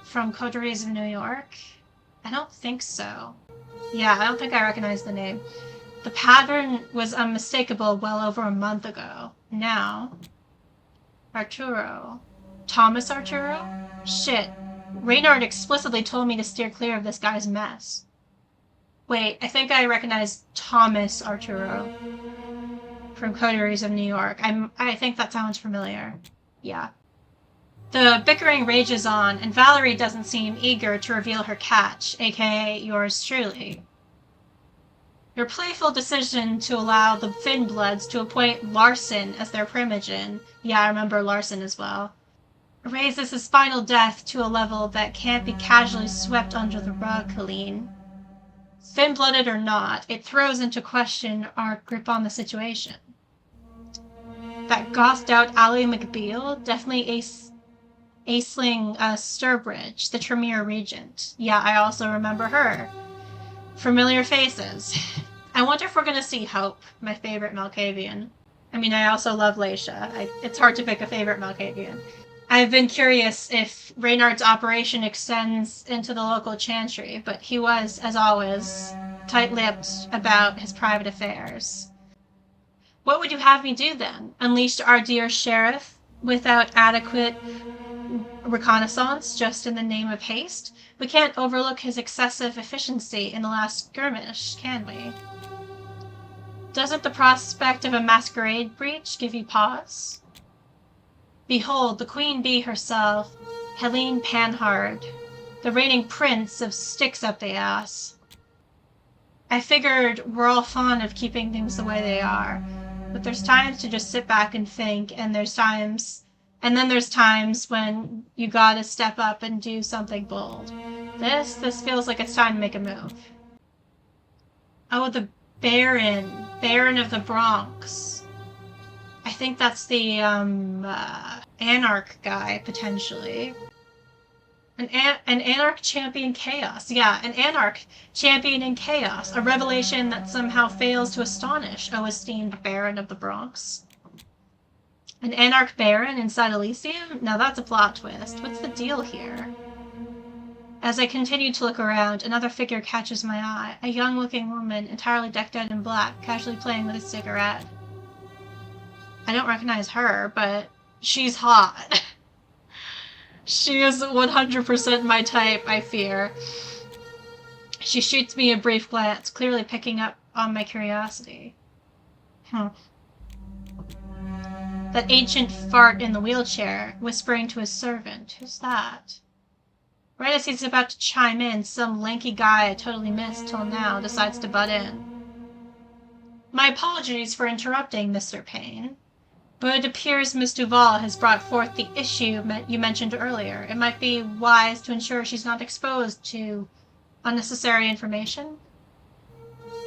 From Coteries of New York? I don't think so. Yeah, I don't think I recognize the name. The pattern was unmistakable well over a month ago. Now, Arturo. Thomas Arturo? Shit. Reynard explicitly told me to steer clear of this guy's mess. Wait, I think I recognize Thomas Arturo from Coteries of New York. I think that sounds familiar. Yeah. The bickering rages on, and Valerie doesn't seem eager to reveal her catch, aka yours truly. Your playful decision to allow the Finbloods to appoint Larson as their primogen, yeah, I remember Larson as well, raises his final death to a level that can't be casually swept under the rug, Helene. Thin-blooded or not, it throws into question our grip on the situation. That gothed-out Ally McBeal, definitely Aisling Sturbridge, the Tremere Regent. Yeah, I also remember her. Familiar faces. I wonder if we're going to see Hope, my favorite Malkavian. I mean, I also love Laisha. It's hard to pick a favorite Malkavian. I've been curious if Reynard's operation extends into the local chantry, but he was, as always, tight-lipped about his private affairs. What would you have me do then? Unleash our dear sheriff without adequate reconnaissance, just in the name of haste? We can't overlook his excessive efficiency in the last skirmish, can we? Doesn't the prospect of a masquerade breach give you pause? Behold, the queen bee herself, Helene Panhard, the reigning prince of sticks up the ass. I figured we're all fond of keeping things the way they are, but there's times to just sit back and think, and there's times when you gotta step up and do something bold. This feels like it's time to make a move. Oh, the Baron of the Bronx. I think that's the, Anarch guy, potentially. An Anarch champion chaos. Yeah, an Anarch champion in chaos. A revelation that somehow fails to astonish, oh esteemed Baron of the Bronx. An Anarch Baron inside Elysium? Now that's a plot twist. What's the deal here? As I continue to look around, another figure catches my eye. A young-looking woman, entirely decked out in black, casually playing with a cigarette. I don't recognize her, but she's hot. She is 100% my type, I fear. She shoots me a brief glance, clearly picking up on my curiosity. That ancient fart in the wheelchair, whispering to his servant. Who's that? Right as he's about to chime in, some lanky guy I totally missed till now decides to butt in. My apologies for interrupting, Mr. Payne, but it appears Miss Duval has brought forth the issue you mentioned earlier. It might be wise to ensure she's not exposed to unnecessary information.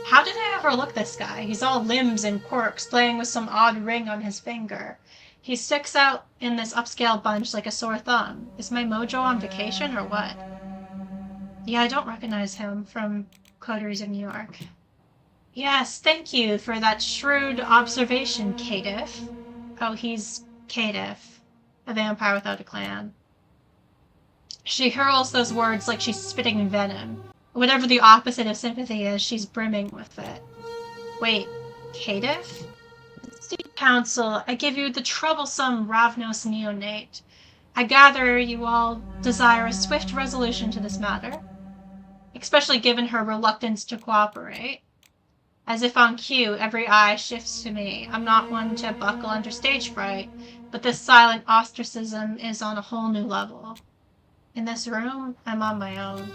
How did I overlook this guy? He's all limbs and quirks, playing with some odd ring on his finger. He sticks out in this upscale bunch like a sore thumb. Is my mojo on vacation or what? Yeah, I don't recognize him from Coteries of New York. Yes, thank you for that shrewd observation, Caitiff. Oh, he's Caitiff, a vampire without a clan. She hurls those words like she's spitting venom. Whatever the opposite of sympathy is, she's brimming with it. Wait, Caitiff? State Council, I give you the troublesome Ravnos neonate. I gather you all desire a swift resolution to this matter, especially given her reluctance to cooperate. As if on cue, every eye shifts to me. I'm not one to buckle under stage fright, but this silent ostracism is on a whole new level. In this room, I'm on my own.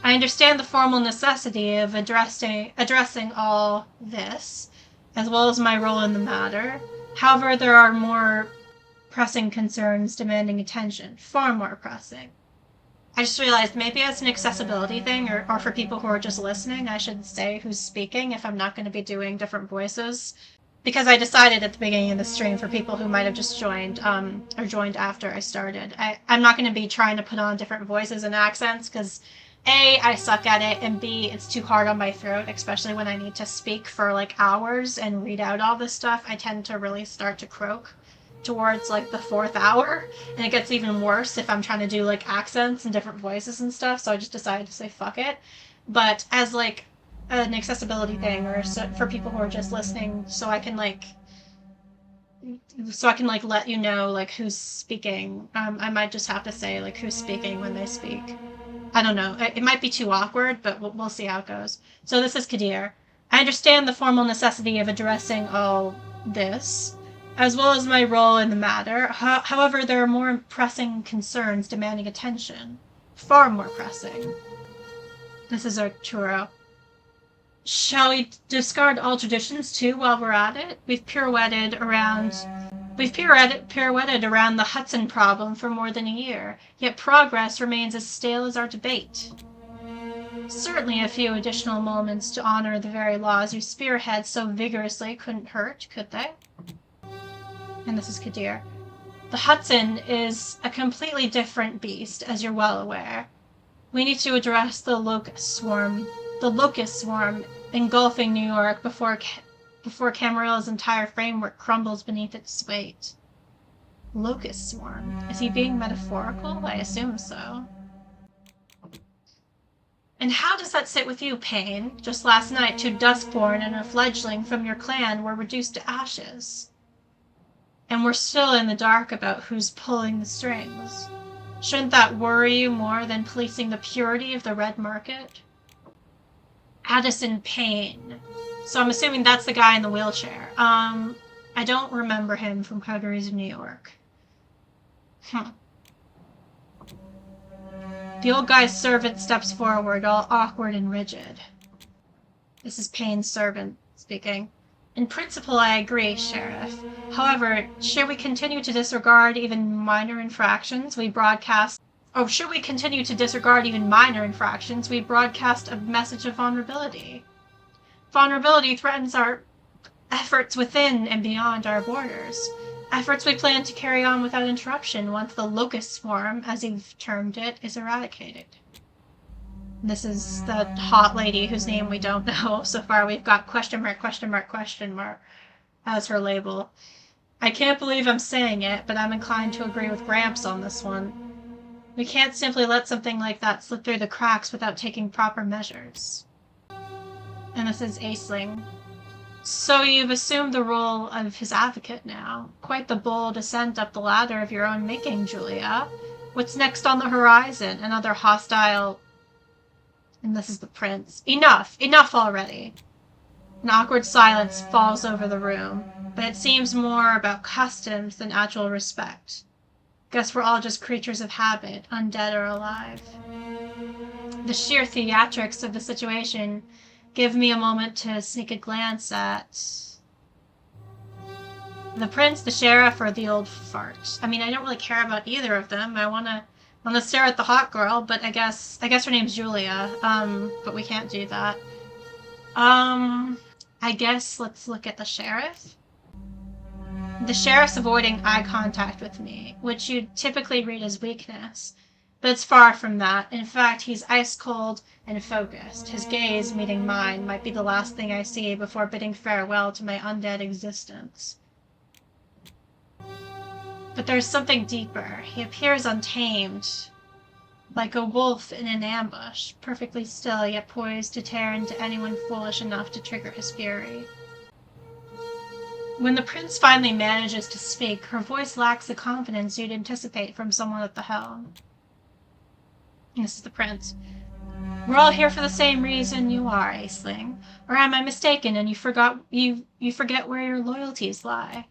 I understand the formal necessity of addressing all this, as well as my role in the matter. However, there are more pressing concerns demanding attention, far more pressing. I just realized maybe it's an accessibility thing, or for people who are just listening, I should say who's speaking if I'm not going to be doing different voices. Because I decided at the beginning of the stream for people who might have just joined, or joined after I started, I'm not going to be trying to put on different voices and accents, because A, I suck at it, and B, it's too hard on my throat, especially when I need to speak for like hours and read out all this stuff. I tend to really start to croak towards like the 4th hour, and it gets even worse if I'm trying to do like accents and different voices and stuff, so I just decided to say fuck it. But as like an accessibility thing, or so, for people who are just listening, so I can like let you know like who's speaking, I might just have to say like who's speaking when they speak. I don't know, it might be too awkward, but we'll see how it goes. So this is Kadir. I understand the formal necessity of addressing all this, as well as my role in the matter. However, there are more pressing concerns demanding attention. Far more pressing. This is Arturo. Shall we discard all traditions too while we're at it? We've pirouetted around the Hudson problem for more than a year, yet progress remains as stale as our debate. Certainly a few additional moments to honor the very laws you spearhead so vigorously couldn't hurt, could they? And this is Kadir. The Hudson is a completely different beast, as you're well aware. We need to address the locust swarm engulfing New York before Camarilla's entire framework crumbles beneath its weight. Locust swarm? Is he being metaphorical? I assume so. And how does that sit with you, Payne? Just last night, 2 Duskborn and a fledgling from your clan were reduced to ashes. And we're still in the dark about who's pulling the strings. Shouldn't that worry you more than policing the purity of the red market? Addison Payne. So I'm assuming that's the guy in the wheelchair. I don't remember him from Coteries of New York. The old guy's servant steps forward, all awkward and rigid. This is Payne's servant speaking. In principle, I agree, Sheriff. However, should we continue to disregard even minor infractions, we broadcast a message of vulnerability. Vulnerability threatens our efforts within and beyond our borders. Efforts we plan to carry on without interruption once the locust swarm, as you've termed it, is eradicated. This is the hot lady whose name we don't know. So far we've got question mark as her label. I can't believe I'm saying it, but I'm inclined to agree with Gramps on this one. We can't simply let something like that slip through the cracks without taking proper measures. And this is Aisling. So you've assumed the role of his advocate now. Quite the bold ascent up the ladder of your own making, Julia. What's next on the horizon? Another hostile... And this is the prince. Enough! Enough already! An awkward silence falls over the room, but it seems more about customs than actual respect. Guess we're all just creatures of habit, undead or alive. The sheer theatrics of the situation give me a moment to sneak a glance at the prince, the sheriff, or the old fart. I mean, I don't really care about either of them. I wanna stare at the hot girl, but I guess her name's Julia. But we can't do that. I guess let's look at the sheriff. The sheriff's avoiding eye contact with me, which you'd typically read as weakness. But it's far from that. In fact, he's ice-cold and focused. His gaze, meeting mine, might be the last thing I see before bidding farewell to my undead existence. But there's something deeper. He appears untamed, like a wolf in an ambush, perfectly still yet poised to tear into anyone foolish enough to trigger his fury. When the prince finally manages to speak, her voice lacks the confidence you'd anticipate from someone at the helm. This is the prince. We're all here for the same reason you are, Aisling. Or am I mistaken and you forget where your loyalties lie?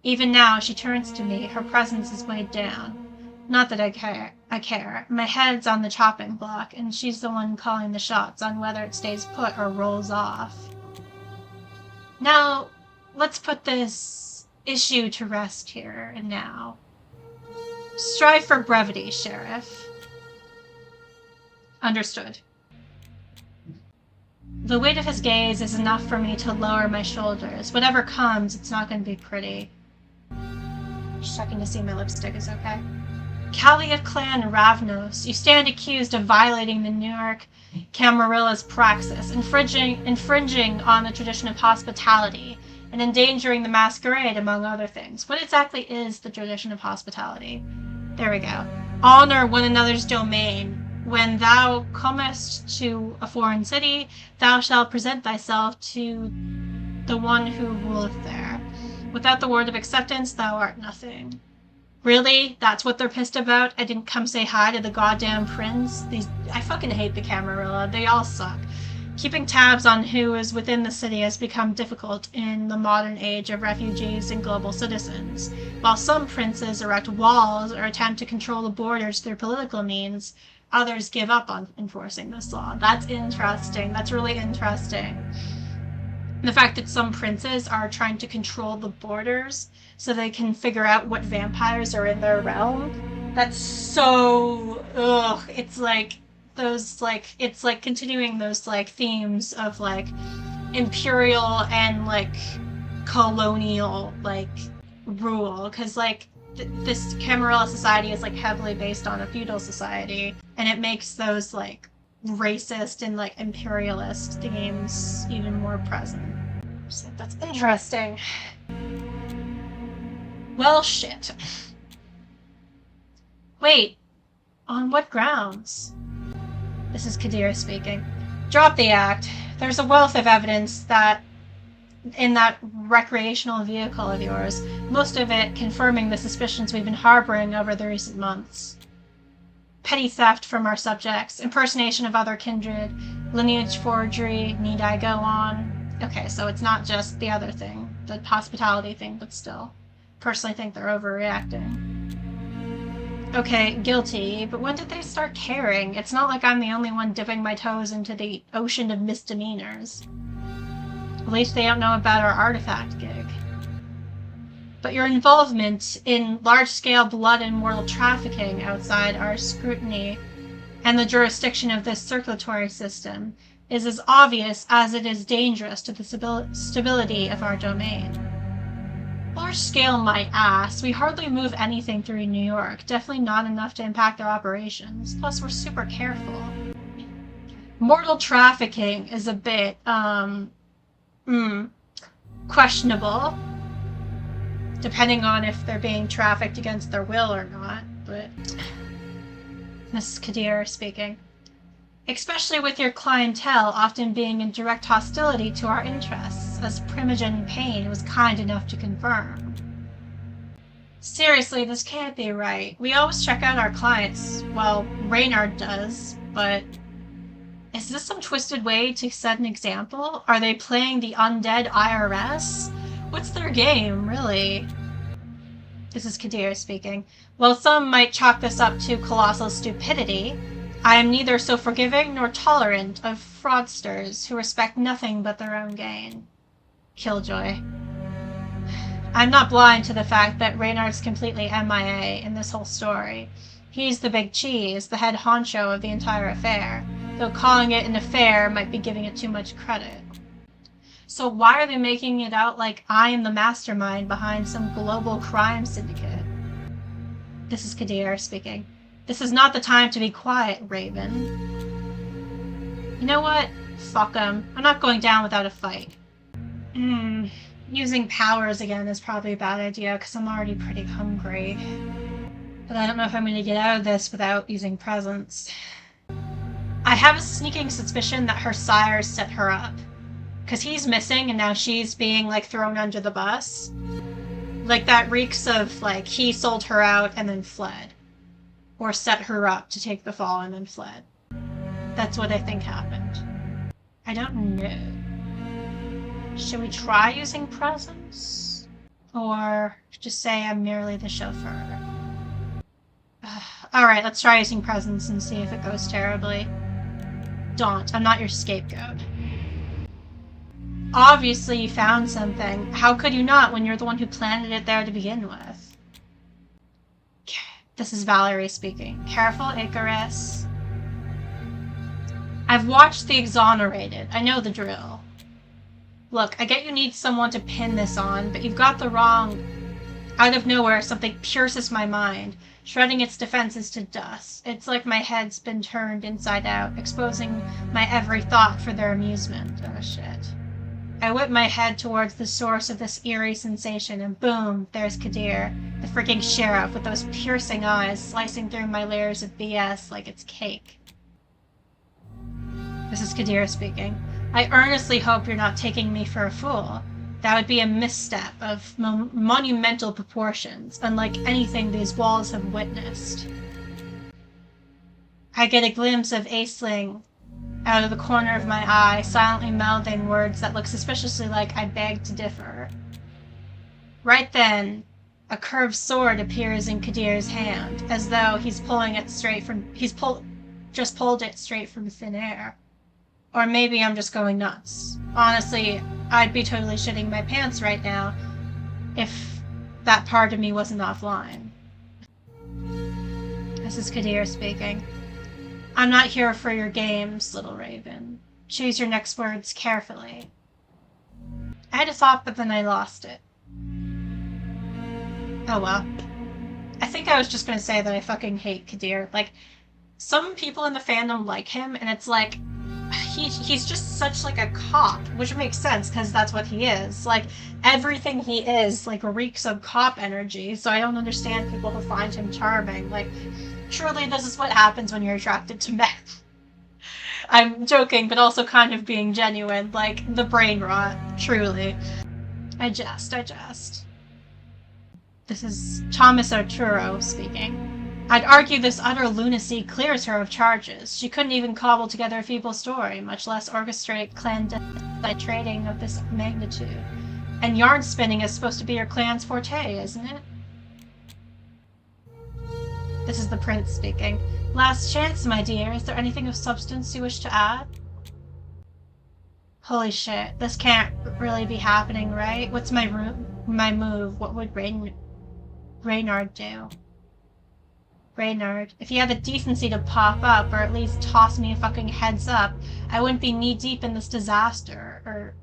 Even now she turns to me, her presence is weighed down. Not that I care. My head's on the chopping block, and she's the one calling the shots on whether it stays put or rolls off. Now, let's put this issue to rest here and now. Strive for brevity, Sheriff. Understood. The weight of his gaze is enough for me to lower my shoulders. Whatever comes, it's not going to be pretty. Just checking to see my lipstick is okay. Caliat Clan Ravnos, you stand accused of violating the New York Camarilla's praxis, infringing on the tradition of hospitality, and endangering the Masquerade, among other things. What exactly is the tradition of hospitality? There we go. Honor one another's domain. When thou comest to a foreign city, thou shalt present thyself to the one who ruleth there. Without the word of acceptance, thou art nothing. Really? That's what they're pissed about? I didn't come say hi to the goddamn prince? I fucking hate the Camarilla. They all suck. Keeping tabs on who is within the city has become difficult in the modern age of refugees and global citizens. While some princes erect walls or attempt to control the borders through political means, others give up on enforcing this law. That's interesting. That's really interesting. The fact that some princes are trying to control the borders so they can figure out what vampires are in their realm. That's so... ugh. It's like those, like... it's like continuing those, like, themes of, like, imperial and, like, colonial, like, rule. Because, like, this Camarilla society is, like, heavily based on a feudal society. And it makes those, like, racist and, like, imperialist themes even more present. So that's interesting. Well, shit. Wait, on what grounds? This is Kadir speaking. Drop the act. There's a wealth of evidence that in that recreational vehicle of yours, most of it confirming the suspicions we've been harboring over the recent months. Petty theft from our subjects, impersonation of other kindred, lineage forgery, need I go on? Okay, so it's not just the other thing, the hospitality thing, but still. Personally think they're overreacting. Okay, guilty, but when did they start caring? It's not like I'm the only one dipping my toes into the ocean of misdemeanors. At least they don't know about our artifact gig. But your involvement in large-scale blood and mortal trafficking outside our scrutiny and the jurisdiction of this circulatory system is as obvious as it is dangerous to the stability of our domain. Large scale, my ass. We hardly move anything through New York. Definitely not enough to impact our operations. Plus, we're super careful. Mortal trafficking is a bit, questionable. Depending on if they're being trafficked against their will or not, but... Mrs. Kadir speaking. Especially with your clientele often being in direct hostility to our interests, as Primogen Payne was kind enough to confirm. Seriously, this can't be right. We always check out our clients. Well, Reynard does, but... Is this some twisted way to set an example? Are they playing the undead IRS? What's their game, really? This is Kadir speaking. While some might chalk this up to colossal stupidity, I am neither so forgiving nor tolerant of fraudsters who respect nothing but their own gain. Killjoy. I'm not blind to the fact that Reynard's completely MIA in this whole story. He's the big cheese, the head honcho of the entire affair, though calling it an affair might be giving it too much credit. So why are they making it out like I am the mastermind behind some global crime syndicate? This is Kadir speaking. This is not the time to be quiet, Raven. You know what? Fuck 'em. I'm not going down without a fight. Using powers again is probably a bad idea because I'm already pretty hungry. But I don't know if I'm going to get out of this without using presence. I have a sneaking suspicion that her sire set her up. Because he's missing and now she's being, like, thrown under the bus. Like, that reeks of, like, he sold her out and then fled. Or set her up to take the fall and then fled. That's what I think happened. I don't know. Should we try using presents? Or just say I'm merely the chauffeur? Alright, let's try using presents and see if it goes terribly. Don't. I'm not your scapegoat. Obviously you found something. How could you not when you're the one who planted it there to begin with? This is Valerie speaking. Careful, Icarus. I've watched The Exonerated. I know the drill. Look, I get you need someone to pin this on, but you've got the wrong... Out of nowhere, something pierces my mind, shredding its defenses to dust. It's like my head's been turned inside out, exposing my every thought for their amusement. Oh, shit. I whip my head towards the source of this eerie sensation, and boom, there's Kadir, the freaking sheriff with those piercing eyes slicing through my layers of BS like it's cake. This is Kadir speaking. I earnestly hope you're not taking me for a fool. That would be a misstep of monumental proportions, unlike anything these walls have witnessed. I get a glimpse of Aisling out of the corner of my eye, silently mouthing words that look suspiciously like I beg to differ. Right then, a curved sword appears in Kadir's hand, as though he's pulling it straight from... just pulled it straight from thin air. Or maybe I'm just going nuts. Honestly, I'd be totally shitting my pants right now if that part of me wasn't offline. This is Kadir speaking. I'm not here for your games, little raven. Choose your next words carefully. I had a thought, but then I lost it. Oh well. I think I was just gonna say that I fucking hate Kadir. Like, some people in the fandom like him, and it's like, he's just such like a cop, which makes sense because that's what he is. Like, everything he is like reeks of cop energy, so I don't understand people who find him charming. Like, surely this is what happens when you're attracted to men. I'm joking, but also kind of being genuine. Like, the brain rot, truly. I jest. This is Thomas Arturo speaking. I'd argue this utter lunacy clears her of charges. She couldn't even cobble together a feeble story, much less orchestrate clandestine trading of this magnitude. And yarn spinning is supposed to be your clan's forte, isn't it? This is the prince speaking. Last chance, my dear. Is there anything of substance you wish to add? Holy shit, this can't really be happening, right? What's my move? What would Reynard do? Reynard, if he had the decency to pop up, or at least toss me a fucking heads up, I wouldn't be knee-deep in this disaster. Or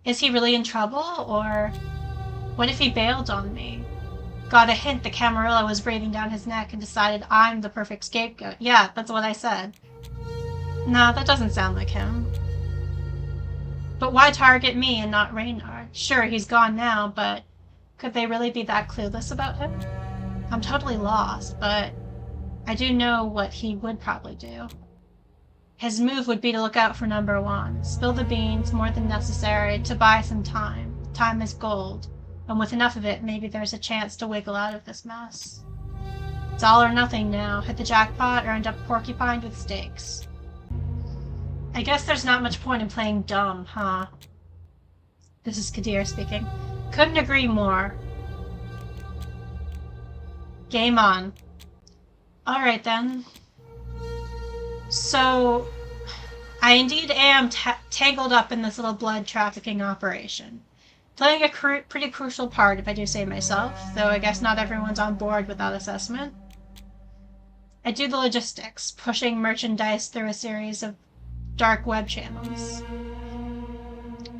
is he really in trouble? Or what if he bailed on me? Got a hint the Camarilla was breathing down his neck and decided I'm the perfect scapegoat. Yeah, that's what I said. No, that doesn't sound like him. But why target me and not Reynard? Sure, he's gone now, but could they really be that clueless about him? I'm totally lost, but I do know what he would probably do. His move would be to look out for number one, spill the beans more than necessary to buy some time. Time is gold, and with enough of it, maybe there's a chance to wiggle out of this mess. It's all or nothing now, hit the jackpot or end up porcupined with stakes. I guess there's not much point in playing dumb, huh? This is Kadir speaking. Couldn't agree more. Game on. Alright then. So, I indeed am tangled up in this little blood trafficking operation. Playing a pretty crucial part, if I do say myself, though I guess not everyone's on board with that assessment. I do the logistics, pushing merchandise through a series of dark web channels.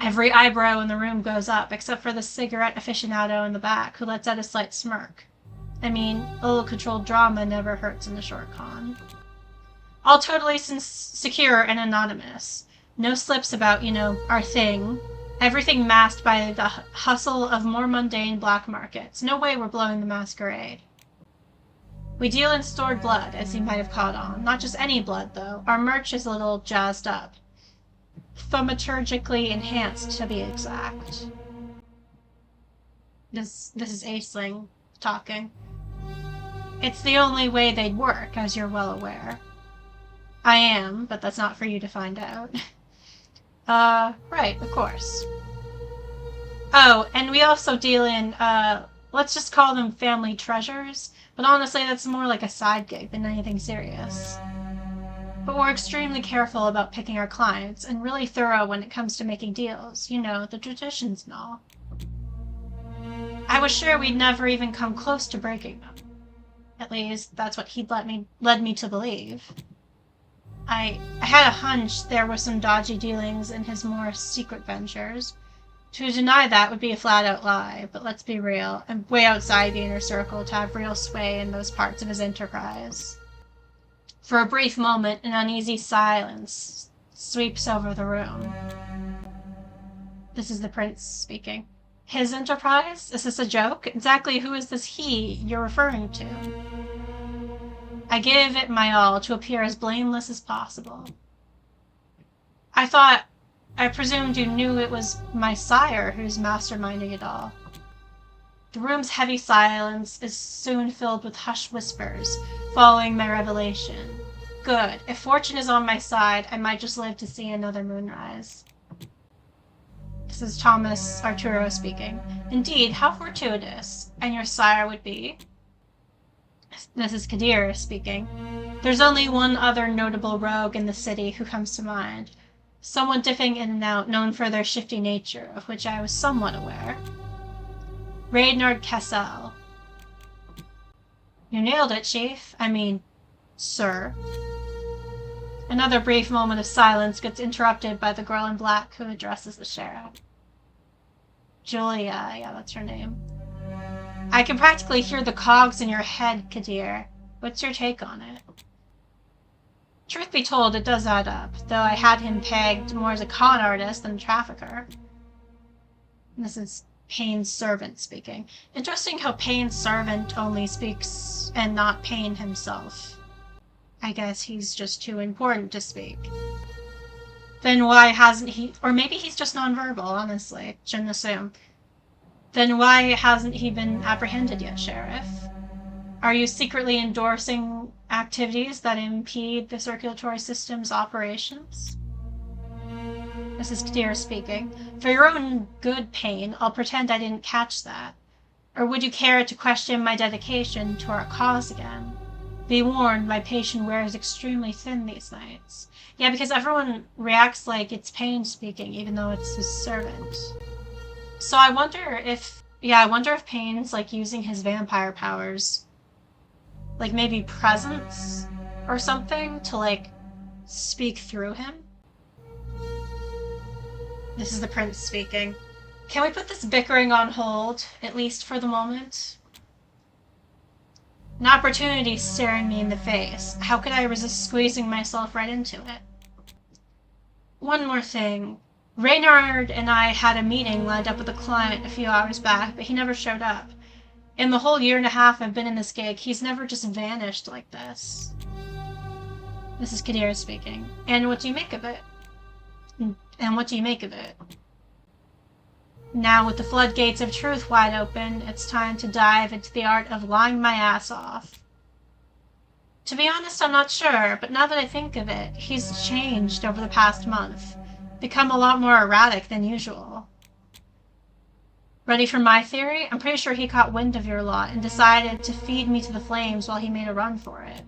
Every eyebrow in the room goes up, except for the cigarette aficionado in the back, who lets out a slight smirk. I mean, a little controlled drama never hurts in the short con. All totally secure and anonymous. No slips about, our thing. Everything masked by the hustle of more mundane black markets. No way we're blowing the masquerade. We deal in stored blood, as you might have caught on. Not just any blood, though. Our merch is a little jazzed up. Thaumaturgically enhanced, to be exact. This is Aisling talking. It's the only way they'd work, as you're well aware. I am, but that's not for you to find out. Right, of course. Oh, and we also deal in, let's just call them family treasures, but honestly that's more like a side gig than anything serious. But we're extremely careful about picking our clients and really thorough when it comes to making deals. You know, the traditions and all. I was sure we'd never even come close to breaking them. At least, that's what he'd led me to believe. I had a hunch there were some dodgy dealings in his more secret ventures. To deny that would be a flat-out lie, but let's be real, I'm way outside the inner circle to have real sway in those parts of his enterprise. For a brief moment, an uneasy silence sweeps over the room. This is the prince speaking. His enterprise? Is this a joke? Exactly who is this he you're referring to? I give it my all to appear as blameless as possible. I presumed you knew it was my sire who's masterminding it all. The room's heavy silence is soon filled with hushed whispers, following my revelation. Good. If fortune is on my side, I might just live to see another moonrise. This is Thomas Arturo speaking. Indeed, how fortuitous. And your sire would be? This is Kadir speaking. There's only one other notable rogue in the city who comes to mind. Someone dipping in and out, known for their shifty nature, of which I was somewhat aware. Reynard Cassel. You nailed it, Chief. I mean, sir. Another brief moment of silence gets interrupted by the girl in black who addresses the sheriff. Julia, yeah, that's her name. I can practically hear the cogs in your head, Kadir. What's your take on it? Truth be told, it does add up, though I had him pegged more as a con artist than a trafficker. This is Payne's servant speaking. Interesting how Payne's servant only speaks and not Payne himself. I guess he's just too important to speak. Then why hasn't he... Or maybe he's just nonverbal, honestly. Shouldn't assume. Then why hasn't he been apprehended yet, Sheriff? Are you secretly endorsing activities that impede the circulatory system's operations? This is Kadir speaking. For your own good, Payne, I'll pretend I didn't catch that. Or would you care to question my dedication to our cause again? Be warned, my patient wears extremely thin these nights. Yeah, because everyone reacts like it's Payne speaking, even though it's his servant. So I wonder if Payne's, like, using his vampire powers, like, maybe presence or something to, like, speak through him? This is the prince speaking. Can we put this bickering on hold, at least for the moment? An opportunity staring me in the face. How could I resist squeezing myself right into it? One more thing. Reynard and I had a meeting lined up with a client a few hours back, but he never showed up. In the whole year and a half I've been in this gig, he's never just vanished like this. This is Kadir speaking. And what do you make of it? And what do you make of it? Now, with the floodgates of truth wide open, it's time to dive into the art of lying my ass off. To be honest, I'm not sure, but now that I think of it, he's changed over the past month. Become a lot more erratic than usual. Ready for my theory? I'm pretty sure he caught wind of your lot and decided to feed me to the flames while he made a run for it.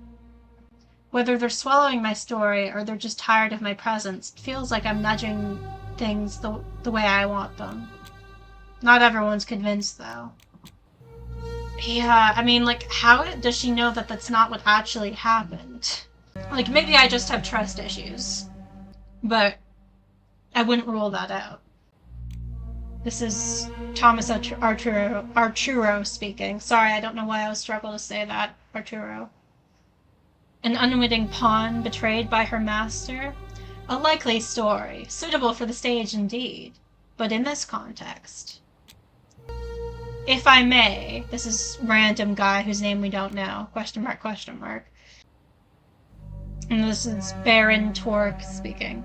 Whether they're swallowing my story or they're just tired of my presence, it feels like I'm nudging things the way I want them. Not everyone's convinced, though. Yeah, I mean, like, how does she know that that's not what actually happened? Like, maybe I just have trust issues. But I wouldn't rule that out. This is Thomas Arturo speaking. Sorry, I don't know why I was struggling to say that, Arturo. An unwitting pawn betrayed by her master? A likely story, suitable for the stage indeed, but in this context. If I may, this is random guy whose name we don't know, question mark, question mark. And this is Baron Torque speaking.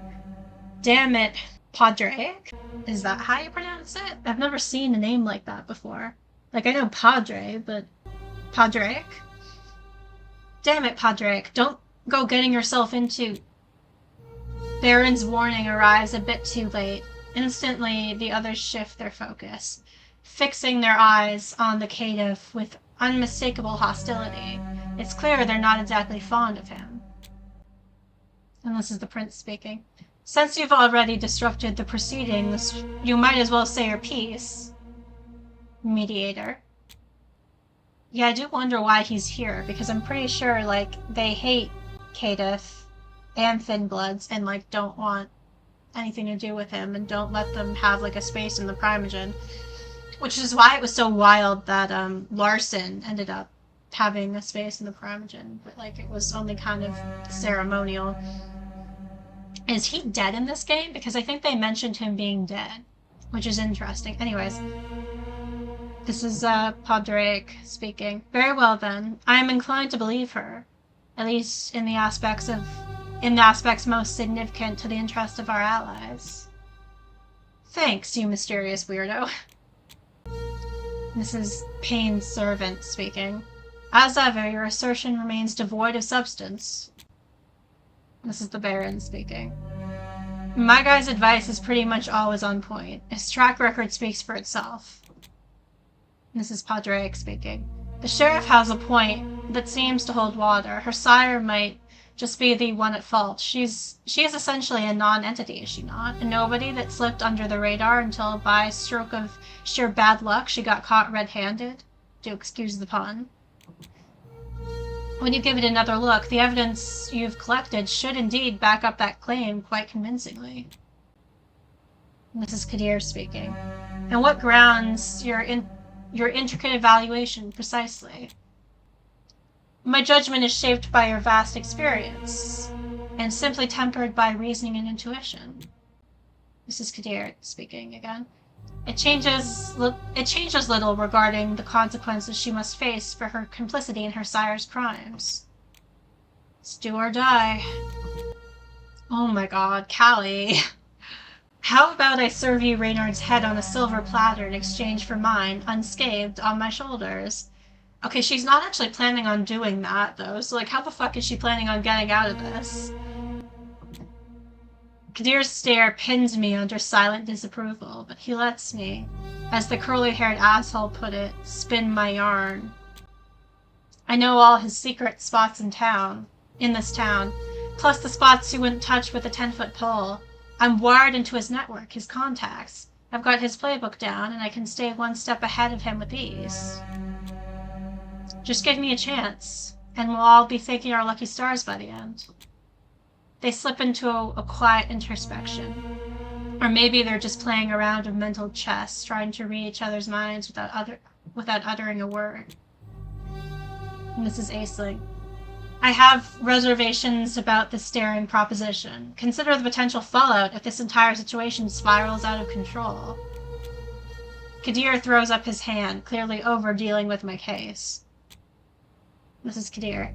Damn it, Padraic? Is that how you pronounce it? I've never seen a name like that before. Like, I know Padre, but Padraic? Damn it, Padraic, don't go getting yourself into... Baron's warning arrives a bit too late. Instantly, the others shift their focus, fixing their eyes on the caitiff with unmistakable hostility. It's clear they're not exactly fond of him. And this is the prince speaking. Since you've already disrupted the proceedings, you might as well say your piece. Mediator. Yeah, I do wonder why he's here, because I'm pretty sure, like, they hate caitiff and Thin Bloods and, like, don't want anything to do with him and don't let them have, like, a space in the Primogen. Which is why it was so wild that Larson ended up having a space in the Primogen, but, like, it was only kind of ceremonial. Is he dead in this game? Because I think they mentioned him being dead, which is interesting. Anyways, this is Podrick speaking. Very well then, I am inclined to believe her, at least in the aspects most significant to the interest of our allies. Thanks, you mysterious weirdo. This is Payne's servant speaking. As ever, your assertion remains devoid of substance. This is the Baron speaking. My guy's advice is pretty much always on point. His track record speaks for itself. This is Podrick speaking. The sheriff has a point that seems to hold water. Her sire might just be the one at fault. She is essentially a non-entity, is she not? A nobody that slipped under the radar until by stroke of sheer bad luck she got caught red-handed. Do excuse the pun. When you give it another look, the evidence you've collected should indeed back up that claim quite convincingly. This is Kadir speaking. And what grounds your intricate evaluation precisely? My judgment is shaped by your vast experience, and simply tempered by reasoning and intuition. This is Kadir speaking again. It changes little regarding the consequences she must face for her complicity in her sire's crimes. It's do or die. Oh my god, Callie. How about I serve you Reynard's head on a silver platter in exchange for mine, unscathed, on my shoulders? Okay, she's not actually planning on doing that, though, so, like, how the fuck is she planning on getting out of this? Kadir's stare pins me under silent disapproval, but he lets me, as the curly-haired asshole put it, spin my yarn. I know all his secret spots in this town, plus the spots he wouldn't touch with a 10-foot pole. I'm wired into his network, his contacts. I've got his playbook down, and I can stay one step ahead of him with ease. Just give me a chance, and we'll all be thanking our lucky stars by the end. They slip into a quiet introspection. Or maybe they're just playing a round of mental chess, trying to read each other's minds without uttering a word. And this is Aisling. I have reservations about this daring proposition. Consider the potential fallout if this entire situation spirals out of control. Kadir throws up his hand, clearly over-dealing with my case. This is Kadir.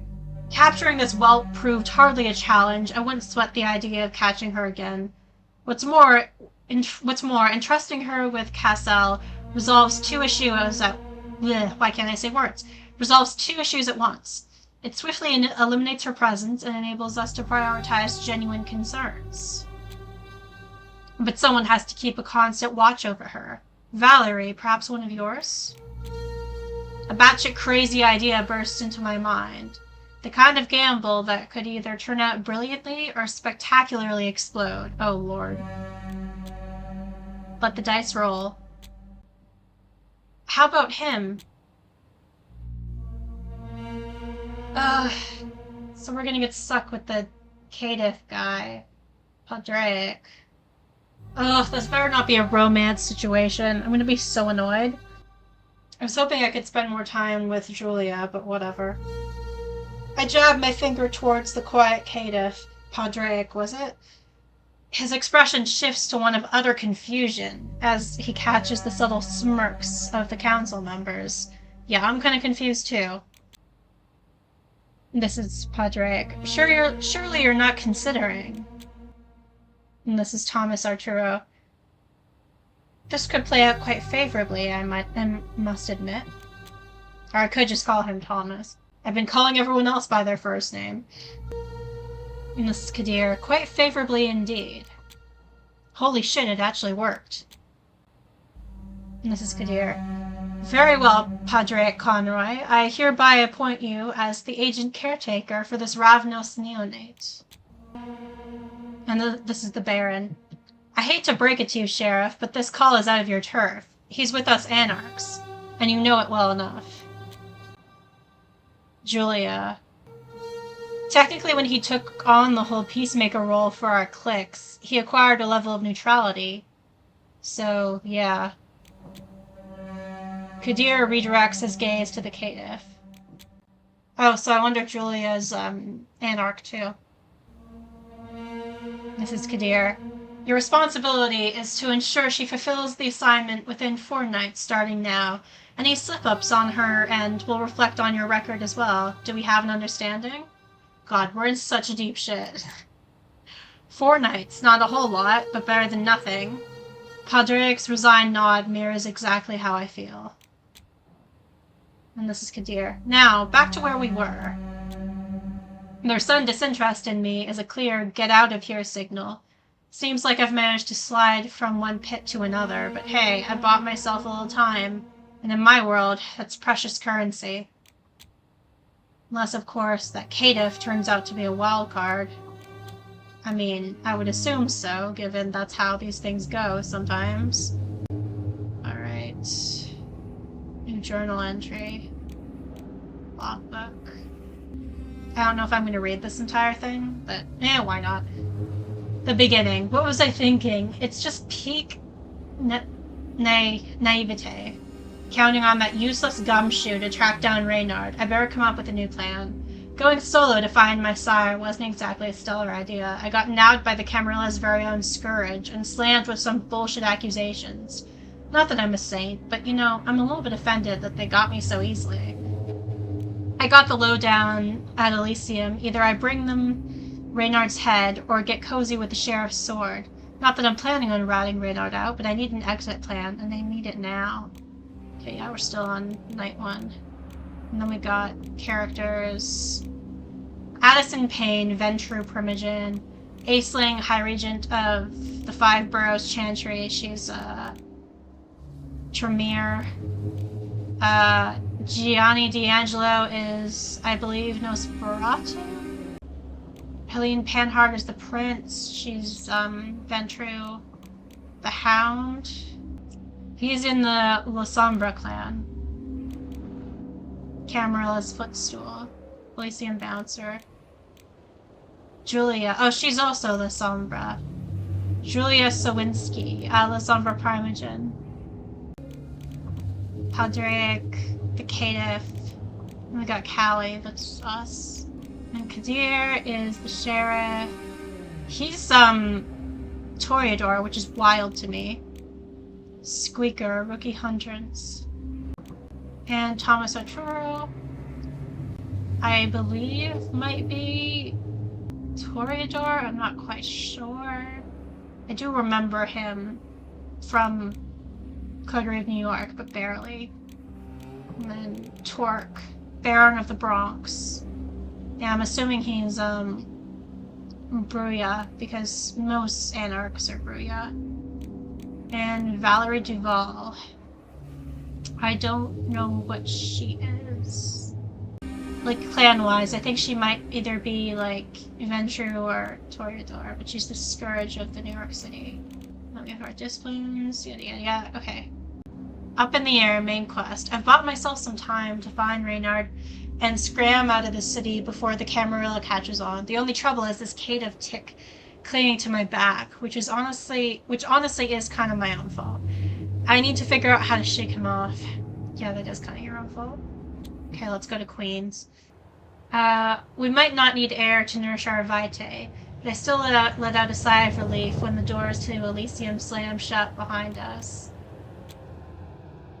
Capturing this whelp proved hardly a challenge. I wouldn't sweat the idea of catching her again. What's more, entrusting her with Cassel resolves two issues at... why can't I say words? Resolves two issues at once. It swiftly eliminates her presence and enables us to prioritize genuine concerns. But someone has to keep a constant watch over her. Valerie, perhaps one of yours? A batshit crazy idea burst into my mind. The kind of gamble that could either turn out brilliantly or spectacularly explode. Oh, Lord. Let the dice roll. How about him? So we're gonna get stuck with the caitiff guy. Podrick. Ugh, this better not be a romance situation. I'm gonna be so annoyed. I was hoping I could spend more time with Julia, but whatever. I jabbed my finger towards the quiet caitiff. Podrick, was it? His expression shifts to one of utter confusion as he catches the subtle smirks of the council members. Yeah, I'm kind of confused too. This is Podrick. Surely you're not considering. And this is Thomas Arturo. This could play out quite favorably, I must admit. Or I could just call him Thomas. I've been calling everyone else by their first name. Mrs. Kadir, quite favorably indeed. Holy shit, it actually worked. Mrs. Kadir. Very well, Padre Conroy. I hereby appoint you as the agent caretaker for this ravenous neonate. And this is the Baron. I hate to break it to you, Sheriff, but this call is out of your turf. He's with us anarchs, and you know it well enough. Julia. Technically, when he took on the whole peacemaker role for our cliques, he acquired a level of neutrality. So, yeah. Kadir redirects his gaze to the caitiff. Oh, so I wonder if Julia's, anarch, too. Mrs. Kadir. Your responsibility is to ensure she fulfills the assignment within 4 nights starting now. Any slip-ups on her end will reflect on your record as well. Do we have an understanding? God, we're in such deep shit. 4 nights, not a whole lot, but better than nothing. Padre's resigned nod mirrors exactly how I feel. And this is Kadir. Now, back to where we were. Their sudden disinterest in me is a clear get-out-of-here signal. Seems like I've managed to slide from one pit to another, but hey, I bought myself a little time, and in my world, that's precious currency. Unless, of course, that caitiff turns out to be a wild card. I mean, I would assume so, given that's how these things go sometimes. Alright. New journal entry. Logbook. I don't know if I'm going to read this entire thing, but why not? The beginning. What was I thinking? It's just peak naivete. Counting on that useless gumshoe to track down Reynard. I better come up with a new plan. Going solo to find my sire wasn't exactly a stellar idea. I got nabbed by the Camarilla's very own Scourge and slammed with some bullshit accusations. Not that I'm a saint, but you know, I'm a little bit offended that they got me so easily. I got the lowdown at Elysium. Either I bring them Reynard's head or get cozy with the sheriff's sword. Not that I'm planning on ratting Reynard out, but I need an exit plan, and I need it now. Okay, yeah, we're still on night 1. And then we got characters. Addison Payne, Ventru Primogen. Aisling, High Regent of the 5 Boroughs Chantry. She's, Tremere. Gianni D'Angelo is, I believe, Nosferatu? Helene Panhard is the Prince. She's, Ventru. The Hound. He's in the La Sombra clan. Camarilla's Footstool. Elysium Bouncer. Julia. Oh, she's also La Sombra. Julia Sawinski. La Sombra Primogen. Padric. The Caitiff. And we got Callie. That's us. And Kadir is the Sheriff. He's, Toreador, which is wild to me. Squeaker, Rookie Hundreds. And Thomas Arturo, I believe, might be Toreador. I'm not quite sure. I do remember him from Coterie of New York, but barely. And then Torque, Baron of the Bronx. Yeah, I'm assuming he's, Bruya, because most anarchs are Bruya. And Valerie Duval. I don't know what she is. Like, clan-wise, I think she might either be, like, Ventru or Toreador, but she's the Scourge of the New York City. Let me have our disciplines, yada yada yada. Okay. Up in the air, main quest. I've bought myself some time to find Reynard and scram out of the city before the Camarilla catches on. The only trouble is this caitiff tick clinging to my back, which honestly is kind of my own fault. I need to figure out how to shake him off. Yeah, that is kind of your own fault. Okay, let's go to Queens. We might not need air to nourish our vitae, but I still let out a sigh of relief when the doors to Elysium slammed shut behind us.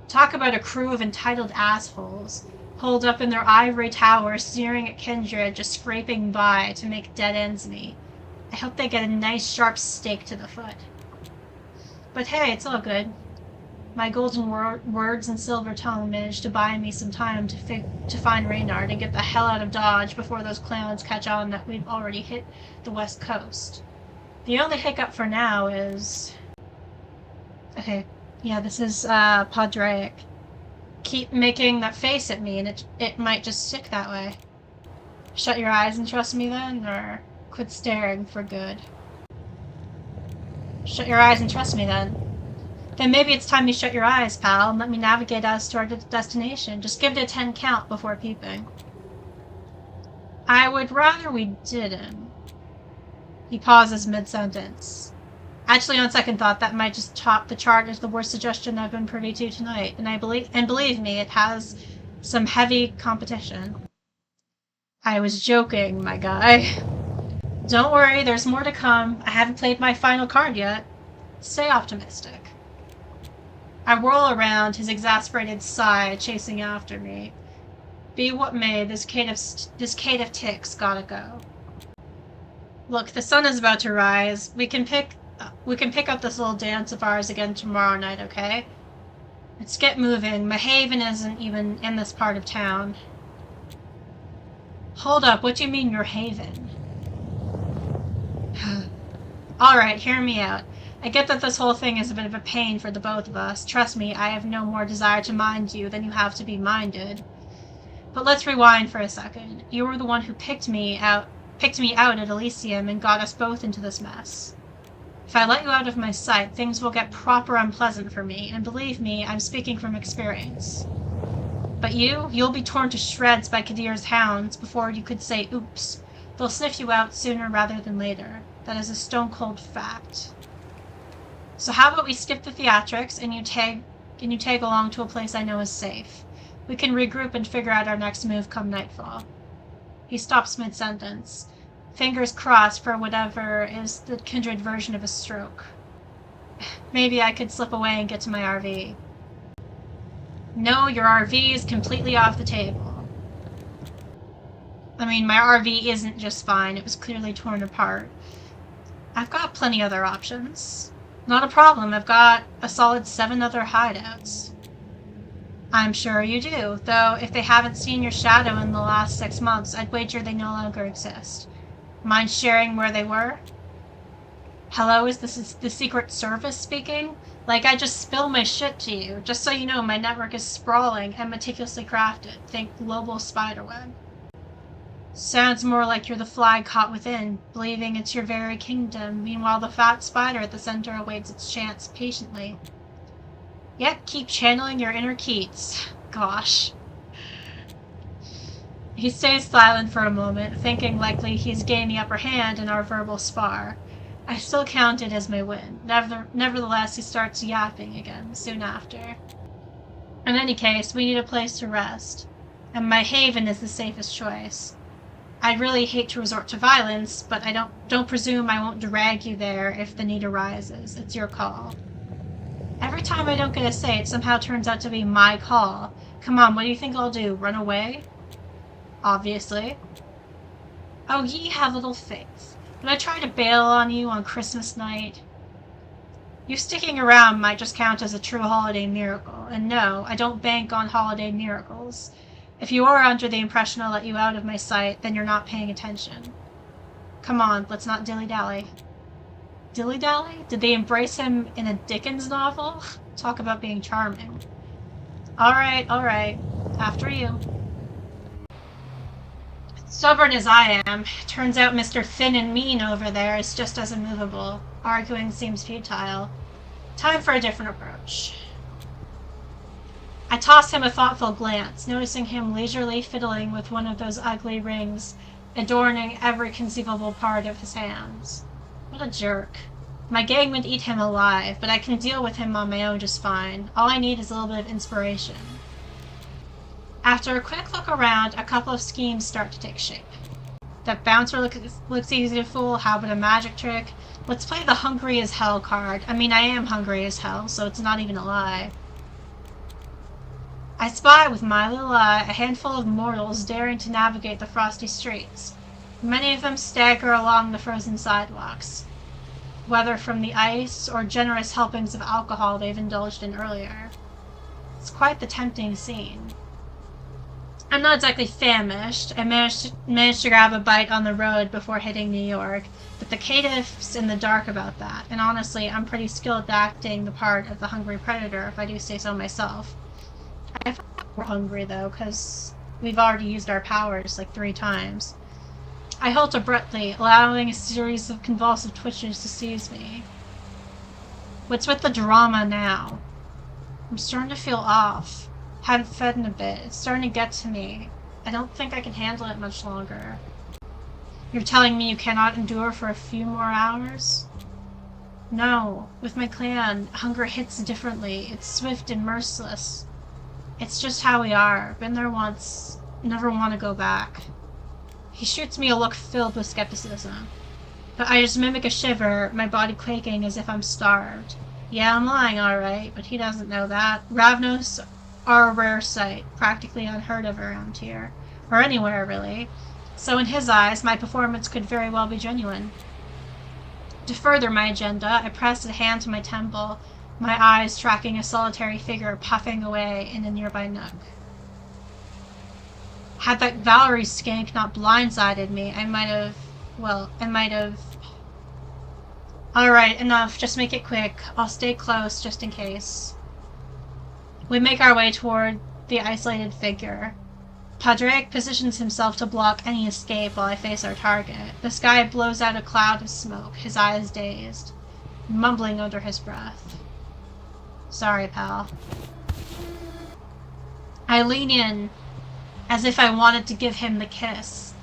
Talk about a crew of entitled assholes, holed up in their ivory tower, sneering at Kindred, just scraping by to make dead ends meet. I hope they get a nice sharp stake to the foot. But hey, it's all good. My golden words and silver tongue managed to buy me some time to find Reynard and get the hell out of Dodge before those clowns catch on that we've already hit the west coast. The only hiccup for now is... Okay, yeah, this is Padraic. Keep making that face at me and it might just stick that way. Shut your eyes and trust me then, or quit staring for good? Shut your eyes and trust me then. Then maybe it's time you shut your eyes, pal, and let me navigate us to our destination. Just give it a 10 count before peeping. I would rather we didn't. He pauses mid-sentence. Actually, on second thought, that might just top the chart as the worst suggestion I've been privy to tonight, and believe me, it has some heavy competition. I was joking, my guy. Don't worry, there's more to come. I haven't played my final card yet. Stay optimistic. I whirl around, his exasperated sigh chasing after me. Be what may, this cave of ticks gotta go. Look, the sun is about to rise. We can pick up this little dance of ours again tomorrow night, okay? Let's get moving. My haven isn't even in this part of town. Hold up, what do you mean your haven? Alright, hear me out. I get that this whole thing is a bit of a pain for the both of us. Trust me, I have no more desire to mind you than you have to be minded. But let's rewind for a second. You were the one who picked me out at Elysium and got us both into this mess. If I let you out of my sight, things will get proper unpleasant for me, and believe me, I'm speaking from experience. But you'll be torn to shreds by Kadir's hounds before you could say oops. They'll sniff you out sooner rather than later. That is a stone-cold fact. So how about we skip the theatrics and you tag along to a place I know is safe. We can regroup and figure out our next move come nightfall. He stops mid-sentence, fingers crossed for whatever is the kindred version of a stroke. Maybe I could slip away and get to my RV. No, your RV is completely off the table. I mean, my RV isn't just fine, it was clearly torn apart. I've got plenty other options. Not a problem, I've got a solid 7 other hideouts. I'm sure you do, though if they haven't seen your shadow in the last 6 months, I'd wager they no longer exist. Mind sharing where they were? Hello, is this the Secret Service speaking? Like, I just spill my shit to you. Just so you know, my network is sprawling and meticulously crafted. Think global spiderweb. Sounds more like you're the fly caught within, believing it's your very kingdom. Meanwhile, the fat spider at the center awaits its chance patiently. Yep, keep channeling your inner Keats. Gosh. He stays silent for a moment, thinking likely he's gained the upper hand in our verbal spar. I still count it as my win. Nevertheless, he starts yapping again, soon after. In any case, we need a place to rest, and my haven is the safest choice. I'd really hate to resort to violence, but I don't presume I won't drag you there if the need arises. It's your call. Every time I don't get a say, it somehow turns out to be my call. Come on, what do you think I'll do? Run away? Obviously. Oh, ye have little faith. Would I try to bail on you on Christmas night? You sticking around might just count as a true holiday miracle, and no, I don't bank on holiday miracles. If you are under the impression I'll let you out of my sight, then you're not paying attention. Come on, let's not dilly-dally. Dilly-dally? Did they embrace him in a Dickens novel? Talk about being charming. Alright. After you. Stubborn as I am, turns out Mr. Thin and Mean over there is just as immovable. Arguing seems futile. Time for a different approach. I toss him a thoughtful glance, noticing him leisurely fiddling with one of those ugly rings, adorning every conceivable part of his hands. What a jerk. My gang would eat him alive, but I can deal with him on my own just fine. All I need is a little bit of inspiration. After a quick look around, a couple of schemes start to take shape. That bouncer looks easy to fool. How about a magic trick? Let's play the hungry as hell card. I mean, I am hungry as hell, so it's not even a lie. I spy with my little eye a handful of mortals daring to navigate the frosty streets. Many of them stagger along the frozen sidewalks. whether from the ice or generous helpings of alcohol they've indulged in earlier. It's quite the tempting scene. I'm not exactly famished. I managed to grab a bite on the road before hitting New York, but the caitiff's in the dark about that, and honestly, I'm pretty skilled at acting the part of the hungry predator, if I do say so myself. I feel we're hungry, though, because we've already used our powers like 3 times. I halt abruptly, allowing a series of convulsive twitches to seize me. What's with the drama now? I'm starting to feel off. Hadn't fed in a bit. It's starting to get to me. I don't think I can handle it much longer. You're telling me you cannot endure for a few more hours? No. With my clan, hunger hits differently. It's swift and merciless. It's just how we are. Been there once. Never want to go back. He shoots me a look filled with skepticism. But I just mimic a shiver, my body quaking as if I'm starved. Yeah, I'm lying, alright, but he doesn't know that. Ravnos are a rare sight, practically unheard of around here. Or anywhere, really. So in his eyes, my performance could very well be genuine. To further my agenda, I pressed a hand to my temple, my eyes tracking a solitary figure puffing away in a nearby nook. Had that Valerie skank not blindsided me, I might have... Alright, enough. Just make it quick. I'll stay close, just in case. We make our way toward the isolated figure. Padraig positions himself to block any escape while I face our target. The sky blows out a cloud of smoke, his eyes dazed, mumbling under his breath. Sorry, pal. I lean in, as if I wanted to give him the kiss,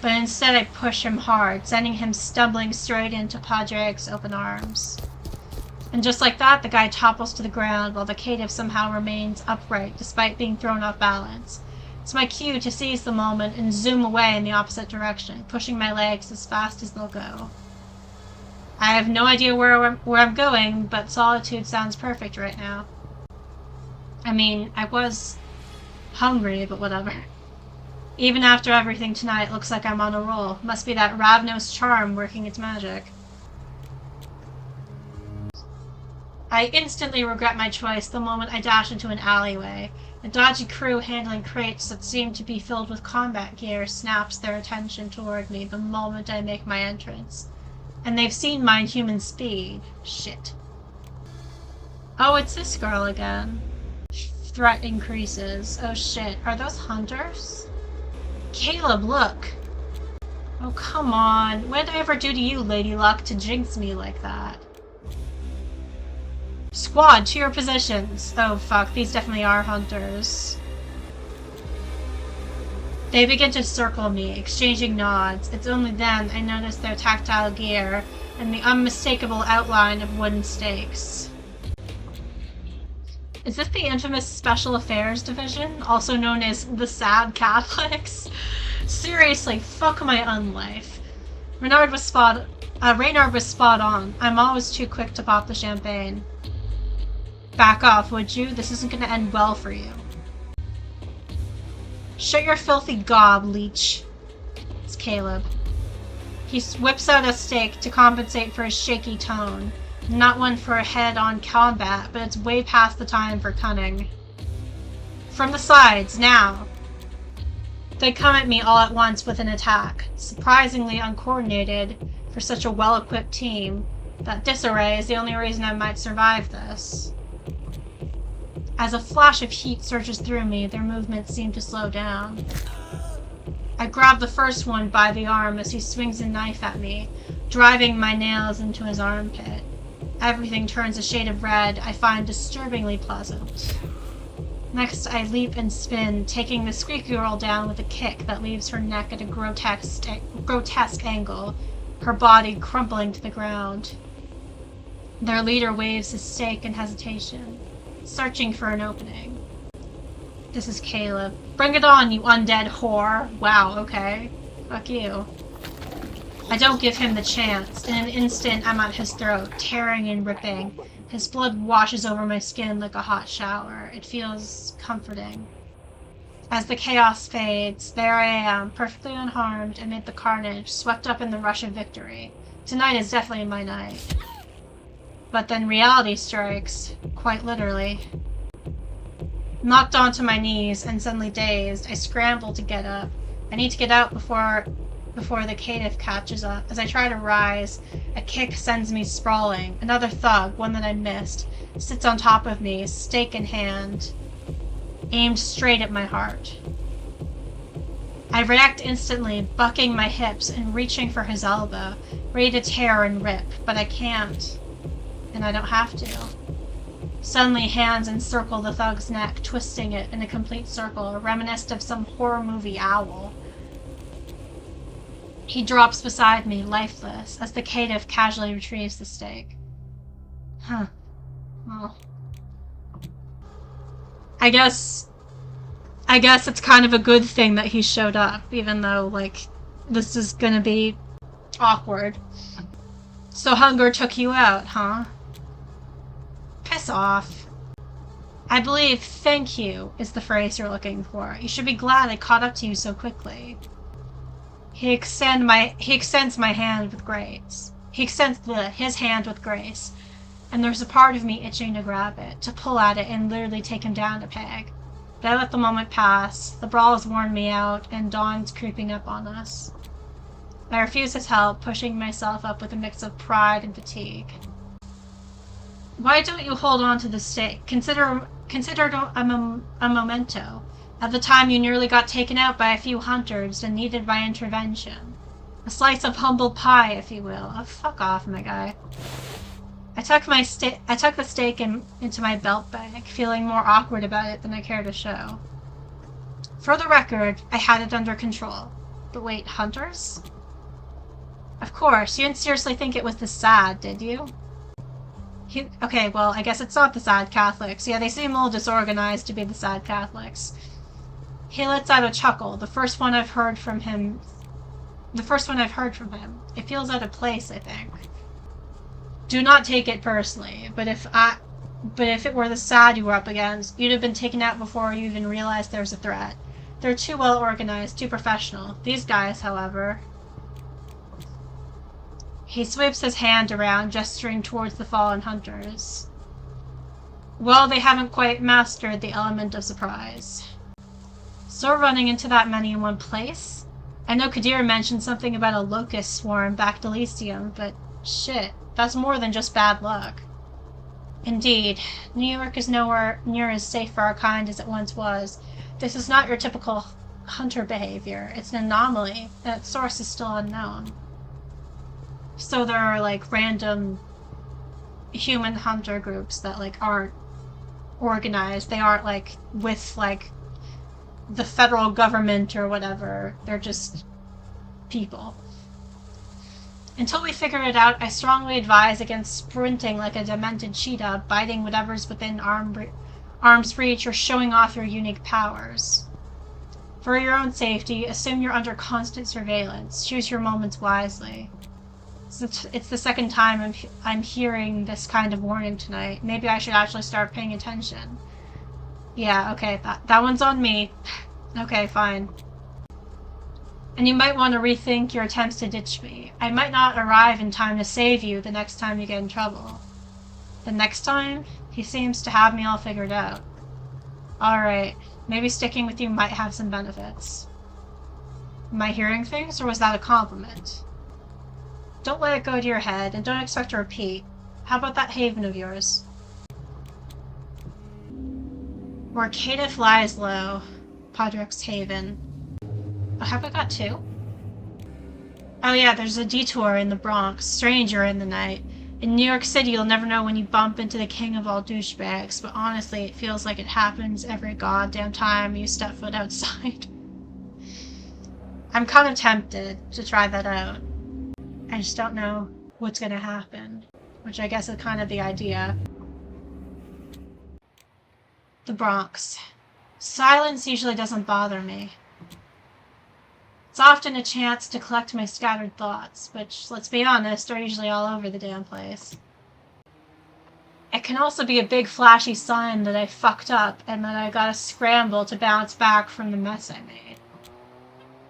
but instead I push him hard, sending him stumbling straight into Padraig's open arms. And just like that, the guy topples to the ground while the caitiff somehow remains upright despite being thrown off balance. It's my cue to seize the moment and zoom away in the opposite direction, pushing my legs as fast as they'll go. I have no idea where I'm going, but solitude sounds perfect right now. I mean, I was hungry, but whatever. Even after everything tonight, looks like I'm on a roll. Must be that Ravnos charm working its magic. I instantly regret my choice the moment I dash into an alleyway. A dodgy crew handling crates that seem to be filled with combat gear snaps their attention toward me the moment I make my entrance. And they've seen my inhuman speed. Shit. Oh, it's this girl again. Threat increases. Oh shit, are those hunters? Caleb, look! Oh, come on. What did I ever do to you, Lady Luck, to jinx me like that? Squad, to your positions! Oh fuck, these definitely are hunters. They begin to circle me, exchanging nods. It's only then I notice their tactile gear and the unmistakable outline of wooden stakes. Is this the infamous Special Affairs Division, also known as the Sad Catholics? Seriously, fuck my unlife. Reynard was spot on. I'm always too quick to pop the champagne. Back off, would you? This isn't gonna end well for you. Shut your filthy gob, leech. It's Caleb. He whips out a stake to compensate for his shaky tone. Not one for a head-on combat, but it's way past the time for cunning. From the sides, now! They come at me all at once with an attack, surprisingly uncoordinated for such a well-equipped team. That disarray is the only reason I might survive this. As a flash of heat surges through me, their movements seem to slow down. I grab the first one by the arm as he swings a knife at me, driving my nails into his armpit. Everything turns a shade of red I find disturbingly pleasant. Next, I leap and spin, taking the squeaky girl down with a kick that leaves her neck at a grotesque angle, her body crumpling to the ground. Their leader waves his stake in hesitation, searching for an opening. This is Caleb. Bring it on, you undead whore! Wow, okay. Fuck you. I don't give him the chance. In an instant, I'm at his throat, tearing and ripping. His blood washes over my skin like a hot shower. It feels comforting. As the chaos fades, there I am, perfectly unharmed amid the carnage, swept up in the rush of victory. Tonight is definitely my night. But then reality strikes, quite literally. Knocked onto my knees and suddenly dazed, I scramble to get up. I need to get out before the caitiff catches up. As I try to rise, a kick sends me sprawling. Another thug, one that I missed, sits on top of me, stake in hand, aimed straight at my heart. I react instantly, bucking my hips and reaching for his elbow, ready to tear and rip, but I can't. And I don't have to. Suddenly, hands encircle the thug's neck, twisting it in a complete circle, reminiscent of some horror movie owl. He drops beside me, lifeless, as the caitiff casually retrieves the stake. Huh. Well. I guess it's kind of a good thing that he showed up, even though, like, this is gonna be awkward. So hunger took you out, huh? Piss off. I believe "thank you" is the phrase you're looking for. You should be glad I caught up to you so quickly. He extends my hand with grace. He extends his hand with grace, and there's a part of me itching to grab it, to pull at it and literally take him down a peg. But I let the moment pass. The brawl has worn me out, and dawn's creeping up on us. I refuse his help, pushing myself up with a mix of pride and fatigue. Why don't you hold on to the stake? Consider it a memento of the time you nearly got taken out by a few hunters and needed my intervention. A slice of humble pie, if you will. Oh, fuck off, my guy. I tuck the stake into my belt bag, feeling more awkward about it than I care to show. For the record, I had it under control. But wait, hunters? Of course, you didn't seriously think it was the sad, did you? Okay, well, I guess it's not the sad Catholics. Yeah, they seem a little disorganized to be the sad Catholics. He lets out a chuckle, the first one I've heard from him. It feels out of place, I think. Do not take it personally, but if it were the sad you were up against, you'd have been taken out before you even realized there was a threat. They're too well organized, too professional. These guys, however... He sweeps his hand around, gesturing towards the fallen hunters. Well, they haven't quite mastered the element of surprise. So running into that many in one place? I know Kadir mentioned something about a locust swarm back to Elysium, but shit, that's more than just bad luck. Indeed, New York is nowhere near as safe for our kind as it once was. This is not your typical hunter behavior. It's an anomaly, and its source is still unknown. So there are, like, random human hunter groups that, like, aren't organized. They aren't, like, with, like, the federal government or whatever. They're just people. Until we figure it out, I strongly advise against sprinting like a demented cheetah, biting whatever's within arm's reach, or showing off your unique powers. For your own safety, assume you're under constant surveillance. Choose your moments wisely. It's the second time I'm hearing this kind of warning tonight. Maybe I should actually start paying attention. Yeah, okay, that one's on me. Okay, fine. And you might want to rethink your attempts to ditch me. I might not arrive in time to save you the next time you get in trouble. The next time? He seems to have me all figured out. Alright, maybe sticking with you might have some benefits. Am I hearing things, or was that a compliment? Don't let it go to your head, and don't expect a repeat. How about that haven of yours? Where caitiff lies low. Podrick's Haven. Oh, have I got two? Oh yeah, there's a detour in the Bronx. Stranger in the night. In New York City, you'll never know when you bump into the king of all douchebags, but honestly, it feels like it happens every goddamn time you step foot outside. I'm kind of tempted to try that out. I just don't know what's gonna happen, which I guess is kind of the idea. The Bronx. Silence usually doesn't bother me. It's often a chance to collect my scattered thoughts, which, let's be honest, are usually all over the damn place. It can also be a big flashy sign that I fucked up and that I gotta scramble to bounce back from the mess I made.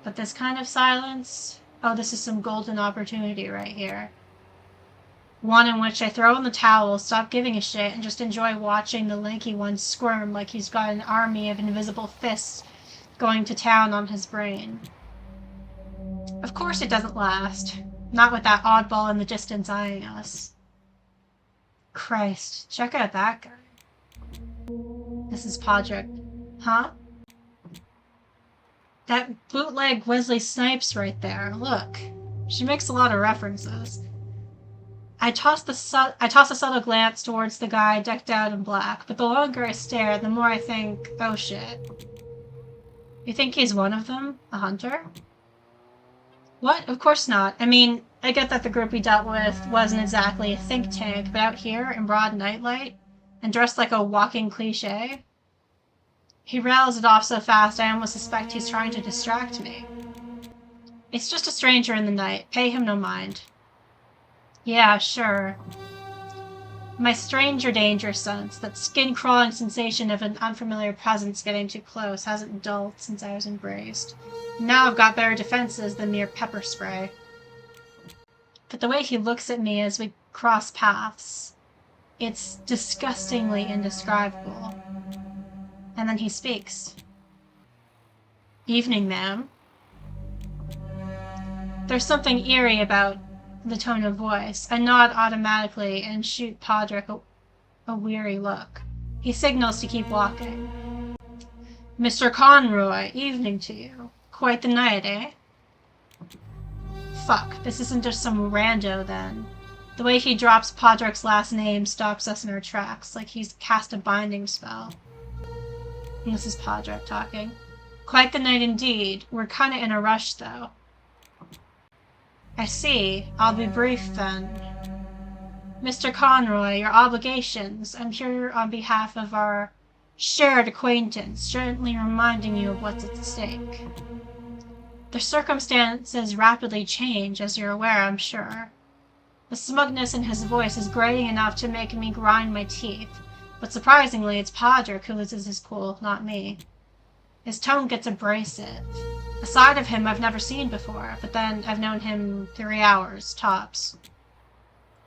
But this kind of silence... Oh, this is some golden opportunity right here. One in which I throw in the towel, stop giving a shit, and just enjoy watching the lanky one squirm like he's got an army of invisible fists going to town on his brain. Of course it doesn't last. Not with that oddball in the distance eyeing us. Christ, check out that guy. This is Podrick. Huh? That bootleg Wesley Snipes right there. Look. She makes a lot of references. I toss a subtle glance towards the guy decked out in black, but the longer I stare, the more I think, oh shit. You think he's one of them? A hunter? What? Of course not. I mean, I get that the group we dealt with wasn't exactly a think tank, but out here, in broad nightlight, and dressed like a walking cliche? He rattles it off so fast I almost suspect he's trying to distract me. It's just a stranger in the night. Pay him no mind. Yeah, sure. My stranger danger sense, that skin-crawling sensation of an unfamiliar presence getting too close, hasn't dulled since I was embraced. Now I've got better defenses than mere pepper spray. But the way he looks at me as we cross paths, it's disgustingly indescribable. And then he speaks. Evening, ma'am. There's something eerie about the tone of voice. I nod automatically and shoot Podrick a weary look. He signals to keep walking. Mr. Conroy, evening to you. Quite the night, eh? Fuck, this isn't just some rando then. The way he drops Podrick's last name stops us in our tracks, like he's cast a binding spell. And this is Podrick talking. Quite the night indeed. We're kinda in a rush, though. I see. I'll be brief, then. Mr. Conroy, your obligations. I'm here on behalf of our shared acquaintance, gently reminding you of what's at stake. The circumstances rapidly change, as you're aware, I'm sure. The smugness in his voice is grating enough to make me grind my teeth, but surprisingly, it's Podrick who loses his cool, not me. His tone gets abrasive. A side of him I've never seen before, but then I've known him 3 hours, tops.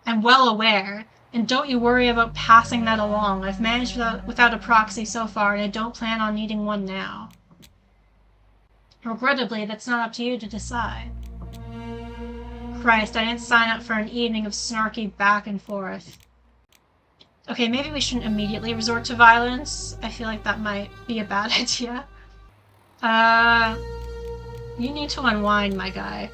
I'm well aware, and don't you worry about passing that along. I've managed without a proxy so far, and I don't plan on needing one now. Regrettably, that's not up to you to decide. Christ, I didn't sign up for an evening of snarky back and forth. Okay, maybe we shouldn't immediately resort to violence. I feel like that might be a bad idea. You need to unwind, my guy.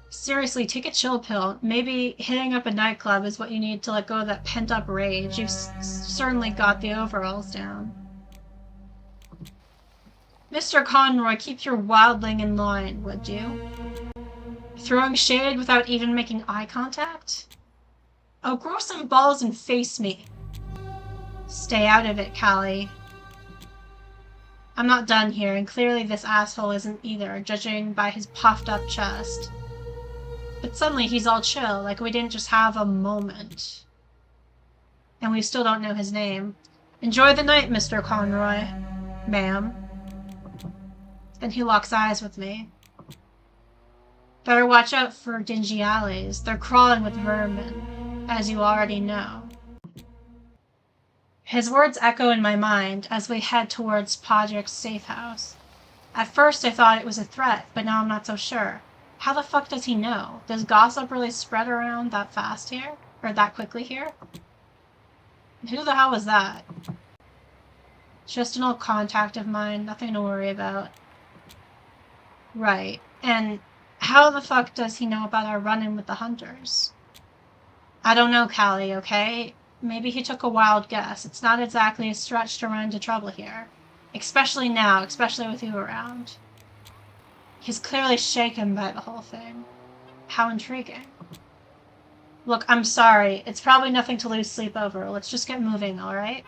Seriously, take a chill pill. Maybe hitting up a nightclub is what you need to let go of that pent-up rage. You've certainly got the overalls down. Mr. Conroy, keep your wildling in line, would you? Throwing shade without even making eye contact? Oh, grow some balls and face me. Stay out of it, Callie. I'm not done here, and clearly this asshole isn't either, judging by his puffed-up chest. But suddenly he's all chill, like we didn't just have a moment. And we still don't know his name. Enjoy the night, Mr. Conroy. Ma'am. And he locks eyes with me. Better watch out for dingy alleys. They're crawling with vermin, as you already know. His words echo in my mind as we head towards Podrick's safe house. At first I thought it was a threat, but now I'm not so sure. How the fuck does he know? Does gossip really spread around that fast here? Or that quickly here? Who the hell was that? Just an old contact of mine, nothing to worry about. Right, and how the fuck does he know about our run-in with the hunters? I don't know, Callie, okay? Maybe he took a wild guess. It's not exactly a stretch to run into trouble here. Especially now, especially with you around. He's clearly shaken by the whole thing. How intriguing. Look, I'm sorry. It's probably nothing to lose sleep over. Let's just get moving, alright?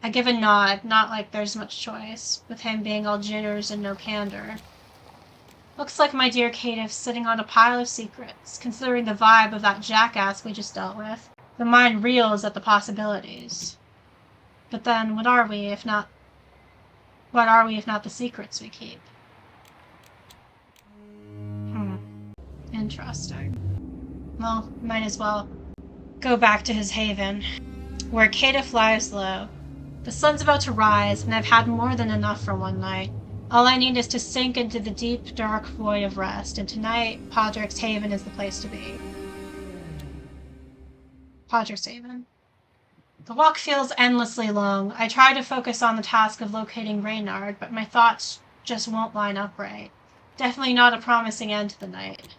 I give a nod, not like there's much choice, with him being all jitters and no candor. Looks like my dear Catiff's sitting on a pile of secrets, considering the vibe of that jackass we just dealt with. The mind reels at the possibilities. But then, what are we if not the secrets we keep? Interesting. Well, might as well go back to his haven, where Kata flies low. The sun's about to rise, and I've had more than enough for one night. All I need is to sink into the deep, dark void of rest, and tonight, Podrick's Haven is the place to be. Podrick's Haven. The walk feels endlessly long. I try to focus on the task of locating Reynard, but my thoughts just won't line up right. Definitely not a promising end to the night.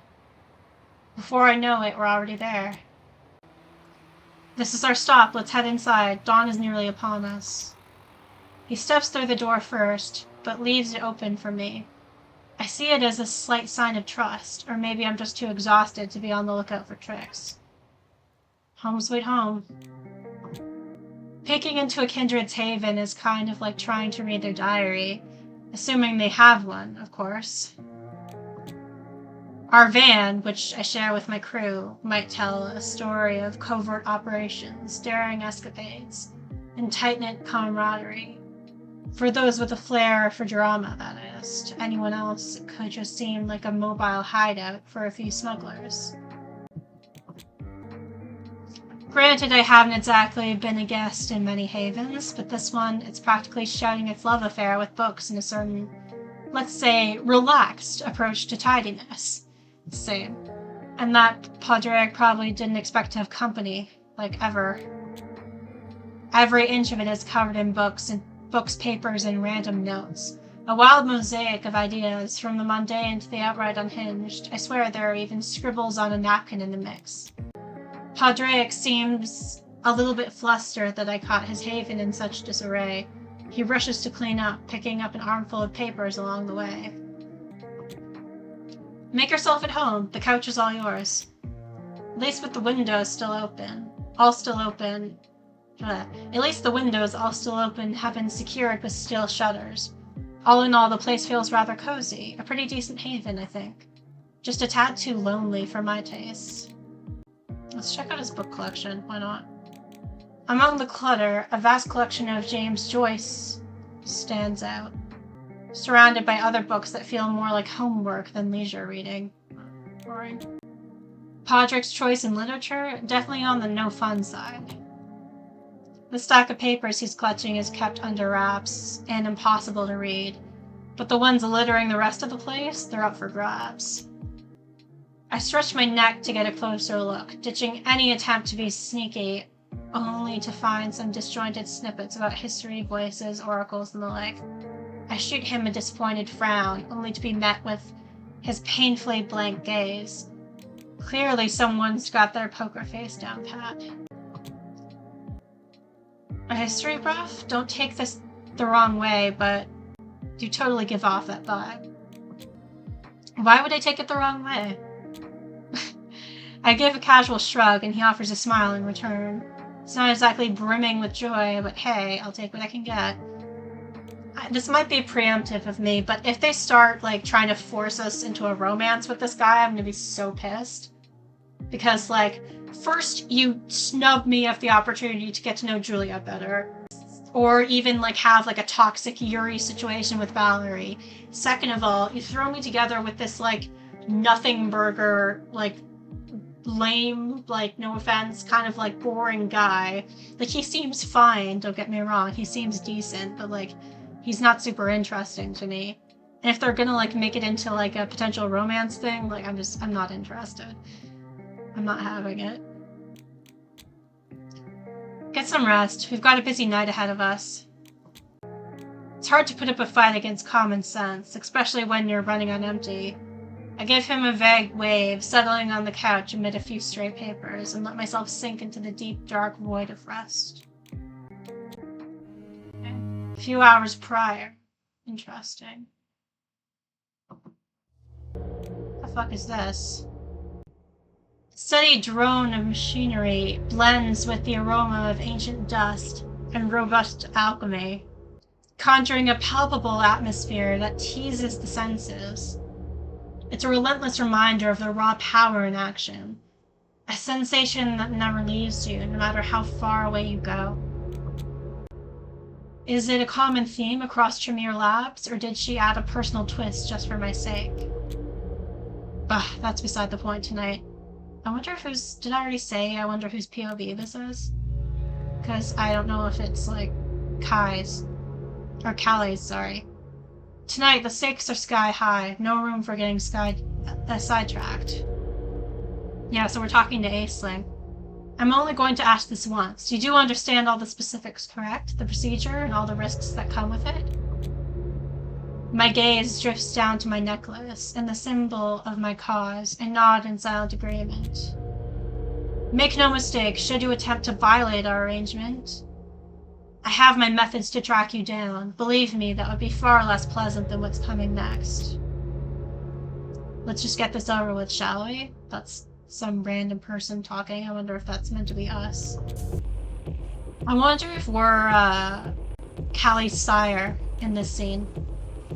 Before I know it, we're already there. This is our stop. Let's head inside. Dawn is nearly upon us. He steps through the door first, but leaves it open for me. I see it as a slight sign of trust, or maybe I'm just too exhausted to be on the lookout for tricks. Home sweet home. Peeking into a kindred's haven is kind of like trying to read their diary, assuming they have one, of course. Our van, which I share with my crew, might tell a story of covert operations, daring escapades, and tight-knit camaraderie. For those with a flair for drama, that is. To anyone else, it could just seem like a mobile hideout for a few smugglers. Granted, I haven't exactly been a guest in many havens, but this one, it's practically shouting its love affair with books and a certain, let's say, relaxed approach to tidiness. Same. And that Podrick probably didn't expect to have company, like, ever. Every inch of it is covered in books, papers, and random notes. A wild mosaic of ideas, from the mundane to the outright unhinged. I swear there are even scribbles on a napkin in the mix. Podrick seems a little bit flustered that I caught his haven in such disarray. He rushes to clean up, picking up an armful of papers along the way. Make yourself at home. The couch is all yours. At least with the windows still open. At least the windows, all still open, have been secured with steel shutters. All in all, the place feels rather cozy. A pretty decent haven, I think. Just a tad too lonely for my tastes. Let's check out his book collection. Why not? Among the clutter, a vast collection of James Joyce stands out, surrounded by other books that feel more like homework than leisure reading. Boring. Podrick's choice in literature, definitely on the no fun side. The stack of papers he's clutching is kept under wraps and impossible to read, but the ones littering the rest of the place, they're up for grabs. I stretch my neck to get a closer look, ditching any attempt to be sneaky, only to find some disjointed snippets about history, voices, oracles, and the like. I shoot him a disappointed frown, only to be met with his painfully blank gaze. Clearly someone's got their poker face down pat. A history buff? Don't take this the wrong way, but do totally give off that vibe. Why would I take it the wrong way? I give a casual shrug, and he offers a smile in return. It's not exactly brimming with joy, but hey, I'll take what I can get. This might be preemptive of me, but if they start, trying to force us into a romance with this guy, I'm gonna be so pissed. Because, first you snub me of the opportunity to get to know Julia better. Or even, have, a toxic Yuri situation with Valerie. Second of all, you throw me together with this, nothing burger, lame, no offense, kind of, boring guy. He seems fine, don't get me wrong. He seems decent, but, he's not super interesting to me. And if they're gonna, make it into, a potential romance thing, I'm not interested. I'm not having it. Get some rest. We've got a busy night ahead of us. It's hard to put up a fight against common sense, especially when you're running on empty. I give him a vague wave, settling on the couch amid a few stray papers, and let myself sink into the deep, dark void of rest. Okay. A few hours prior. Interesting. The fuck is this? The steady drone of machinery blends with the aroma of ancient dust and robust alchemy, conjuring a palpable atmosphere that teases the senses. It's a relentless reminder of the raw power in action, a sensation that never leaves you, no matter how far away you go. Is it a common theme across Tremere Labs, or did she add a personal twist just for my sake? That's beside the point tonight. I wonder who's... Did I already say I wonder whose POV this is? Because I don't know if it's, like, Kai's. Or Callie's, sorry. Tonight, the stakes are sky high. No room for getting sidetracked. Yeah, so we're talking to Aisling. I'm only going to ask this once. You do understand all the specifics, correct? The procedure and all the risks that come with it? My gaze drifts down to my necklace and the symbol of my cause, and nod in silent agreement. Make no mistake, should you attempt to violate our arrangement, I have my methods to track you down. Believe me, that would be far less pleasant than what's coming next. Let's just get this over with, shall we? That's some random person talking. I wonder if that's meant to be us. I wonder if we're, Callie's sire in this scene.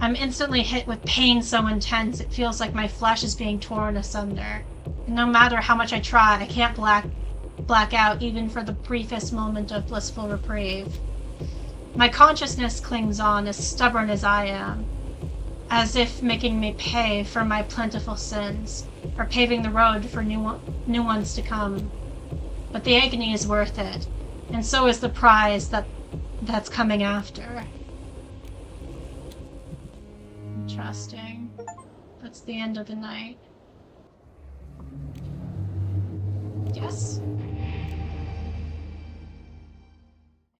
I'm instantly hit with pain so intense it feels like my flesh is being torn asunder. And no matter how much I try, I can't black out even for the briefest moment of blissful reprieve. My consciousness clings on, as stubborn as I am, as if making me pay for my plentiful sins, or paving the road for new ones to come. But the agony is worth it, and so is the prize that's coming after. Interesting. That's the end of the night. Yes?